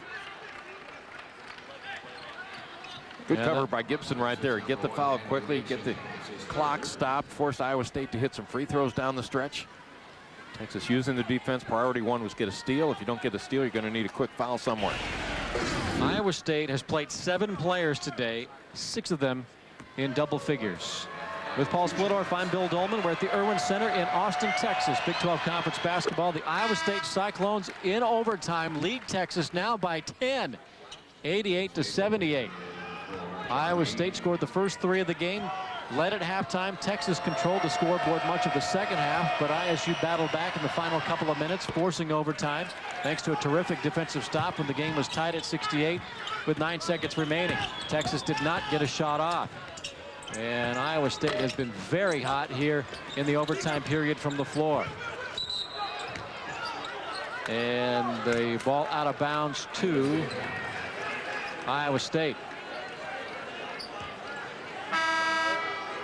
Good cover by Gibson right there. Get the foul quickly, get the clock stopped, force Iowa State to hit some free throws down the stretch. Texas using the defense. Priority one was get a steal. If you don't get a steal, you're going to need a quick foul somewhere. Iowa State has played 7 players today, 6 of them in double figures. With Paul Splittorff, I'm Bill Doleman. We're at the Irwin Center in Austin, Texas. Big 12 Conference basketball. The Iowa State Cyclones in overtime lead Texas now by 10, 88-78. Iowa State scored the first 3 of the game, led at halftime. Texas controlled the scoreboard much of the second half, but ISU battled back in the final couple of minutes, forcing overtime, thanks to a terrific defensive stop when the game was tied at 68 with 9 seconds remaining. Texas did not get a shot off. And Iowa State has been very hot here in the overtime period from the floor. And the ball out of bounds to Iowa State.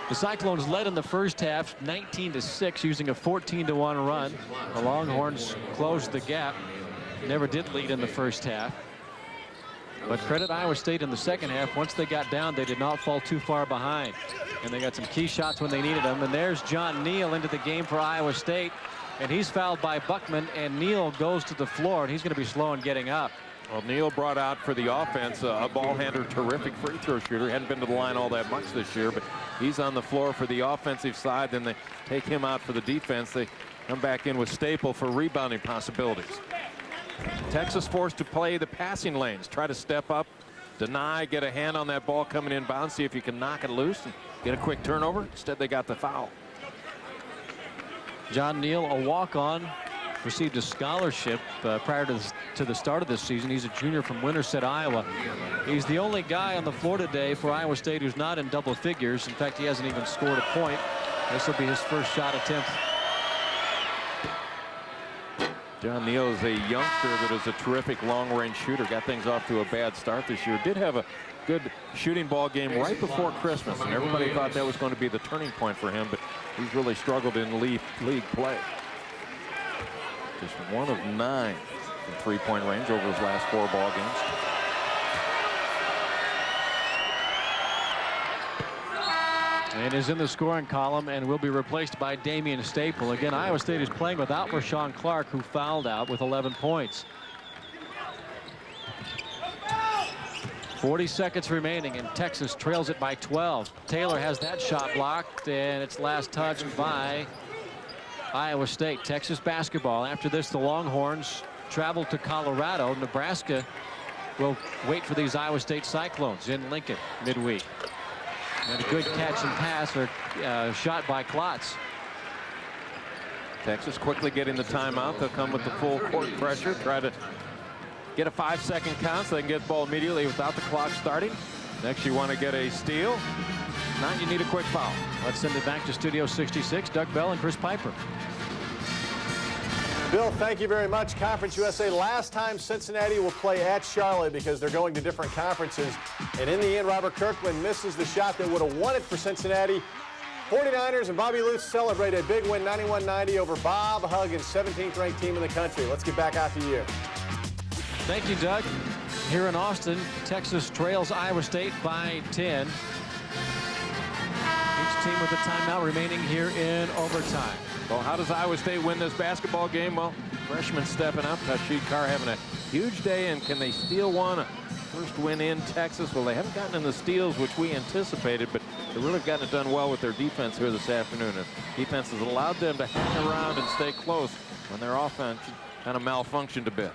The Cyclones led in the first half 19-6 using a 14-1 run. The Longhorns closed the gap. Never did lead in the first half. But credit Iowa State in the second half. Once they got down, they did not fall too far behind. And they got some key shots when they needed them. And there's John Neal into the game for Iowa State. And he's fouled by Buckman, and Neal goes to the floor, and he's going to be slow in getting up. Well, Neal brought out for the offense a ball handler, terrific free throw shooter. Hadn't been to the line all that much this year, but he's on the floor for the offensive side. Then they take him out for the defense. They come back in with Staple for rebounding possibilities. Texas forced to play the passing lanes, try to step up, deny, get a hand on that ball coming inbound, see if you can knock it loose and get a quick turnover. Instead, they got the foul. John Neal, a walk-on, received a scholarship prior to the start of this season. He's a junior from Winterset, Iowa. He's the only guy on the floor today for Iowa State who's not in double figures. In fact, he hasn't even scored a point. This will be his first shot attempt. John Neal is a youngster that is a terrific long-range shooter. Got things off to a bad start this year. Did have a good shooting ball game right before Christmas, and everybody thought that was going to be the turning point for him, but he's really struggled in league play. Just 1 of 9 from three-point range over his last 4 ball games. And is in the scoring column and will be replaced by Damien Staple. Again, Iowa State is playing without Rashon Clark, who fouled out with 11 points. 40 seconds remaining, and Texas trails it by 12. Taylor has that shot blocked, and it's last touched by Iowa State. Texas basketball. After this, the Longhorns travel to Colorado. Nebraska will wait for these Iowa State Cyclones in Lincoln midweek. And a good catch and pass or shot by Klotz. Texas quickly getting the timeout. They'll come with the full court pressure, try to get a 5-second count so they can get the ball immediately without the clock starting. Next, you want to get a steal. Now you need a quick foul. Let's send it back to Studio 66. Doug Bell and Chris Piper. Bill, thank you very much. Conference USA. Last time Cincinnati will play at Charlotte because they're going to different conferences. And in the end, Robert Kirkland misses the shot that would have won it for Cincinnati. 49ers and Bobby Lutz celebrate a big win, 91-90 over Bob Huggins, 17th ranked team in the country. Let's get back after you. Thank you, Doug. Here in Austin, Texas trails Iowa State by 10. Each team with a timeout remaining here in overtime. Well, how does Iowa State win this basketball game? Well, freshmen stepping up. Tasheed Carr having a huge day, and can they steal one? A first win in Texas. Well, they haven't gotten in the steals, which we anticipated, but they really have gotten it done well with their defense here this afternoon. And defense has allowed them to hang around and stay close when their offense kind of malfunctioned a bit.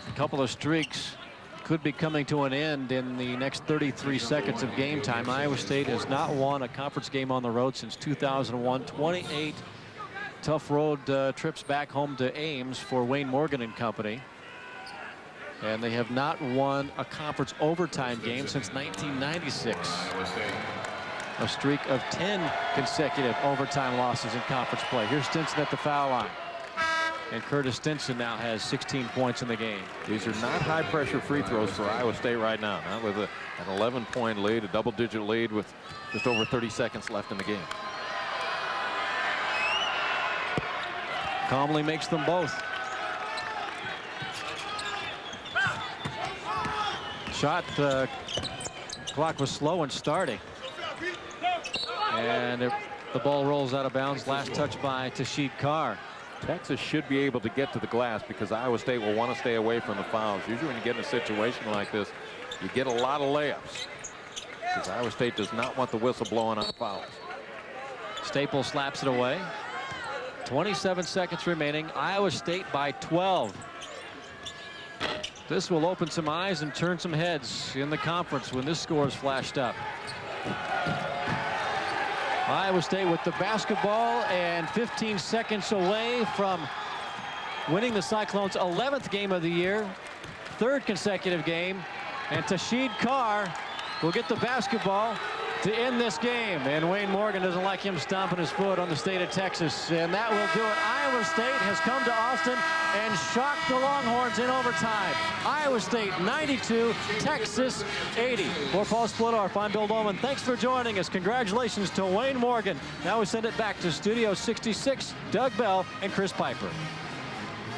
A couple of streaks could be coming to an end in the next 33 seconds of game time. Iowa State has not won a conference game on the road since 2001. 28 tough road trips back home to Ames for Wayne Morgan and company. And they have not won a conference overtime game since 1996. A streak of 10 consecutive overtime losses in conference play. Here's Stinson at the foul line. And Curtis Stinson now has 16 points in the game. These are not high-pressure free throws for Iowa State right now. Not with an 11-point lead, a double-digit lead with just over 30 seconds left in the game. Calmly makes them both. Shot clock was slow and starting. And the ball rolls out of bounds. Last touch by Tasheed Carr. Texas should be able to get to the glass because Iowa State will want to stay away from the fouls. Usually when you get in a situation like this, you get a lot of layups because Iowa State does not want the whistle blowing on fouls. Staple slaps it away. 27 seconds remaining. Iowa State by 12. This will open some eyes and turn some heads in the conference when this score is flashed up. Iowa State with the basketball and 15 seconds away from winning the Cyclones' 11th game of the year, 3rd consecutive game. And Tasheed Carr will get the basketball to end this game. And Wayne Morgan doesn't like him stomping his foot on the state of Texas. And that will do it. Iowa State has come to Austin and shocked the Longhorns in overtime. Iowa State 92, Texas 80. For Paul Splittorff, I'm Bill Doleman. Thanks for joining us. Congratulations to Wayne Morgan. Now we send it back to Studio 66, Doug Bell and Chris Piper.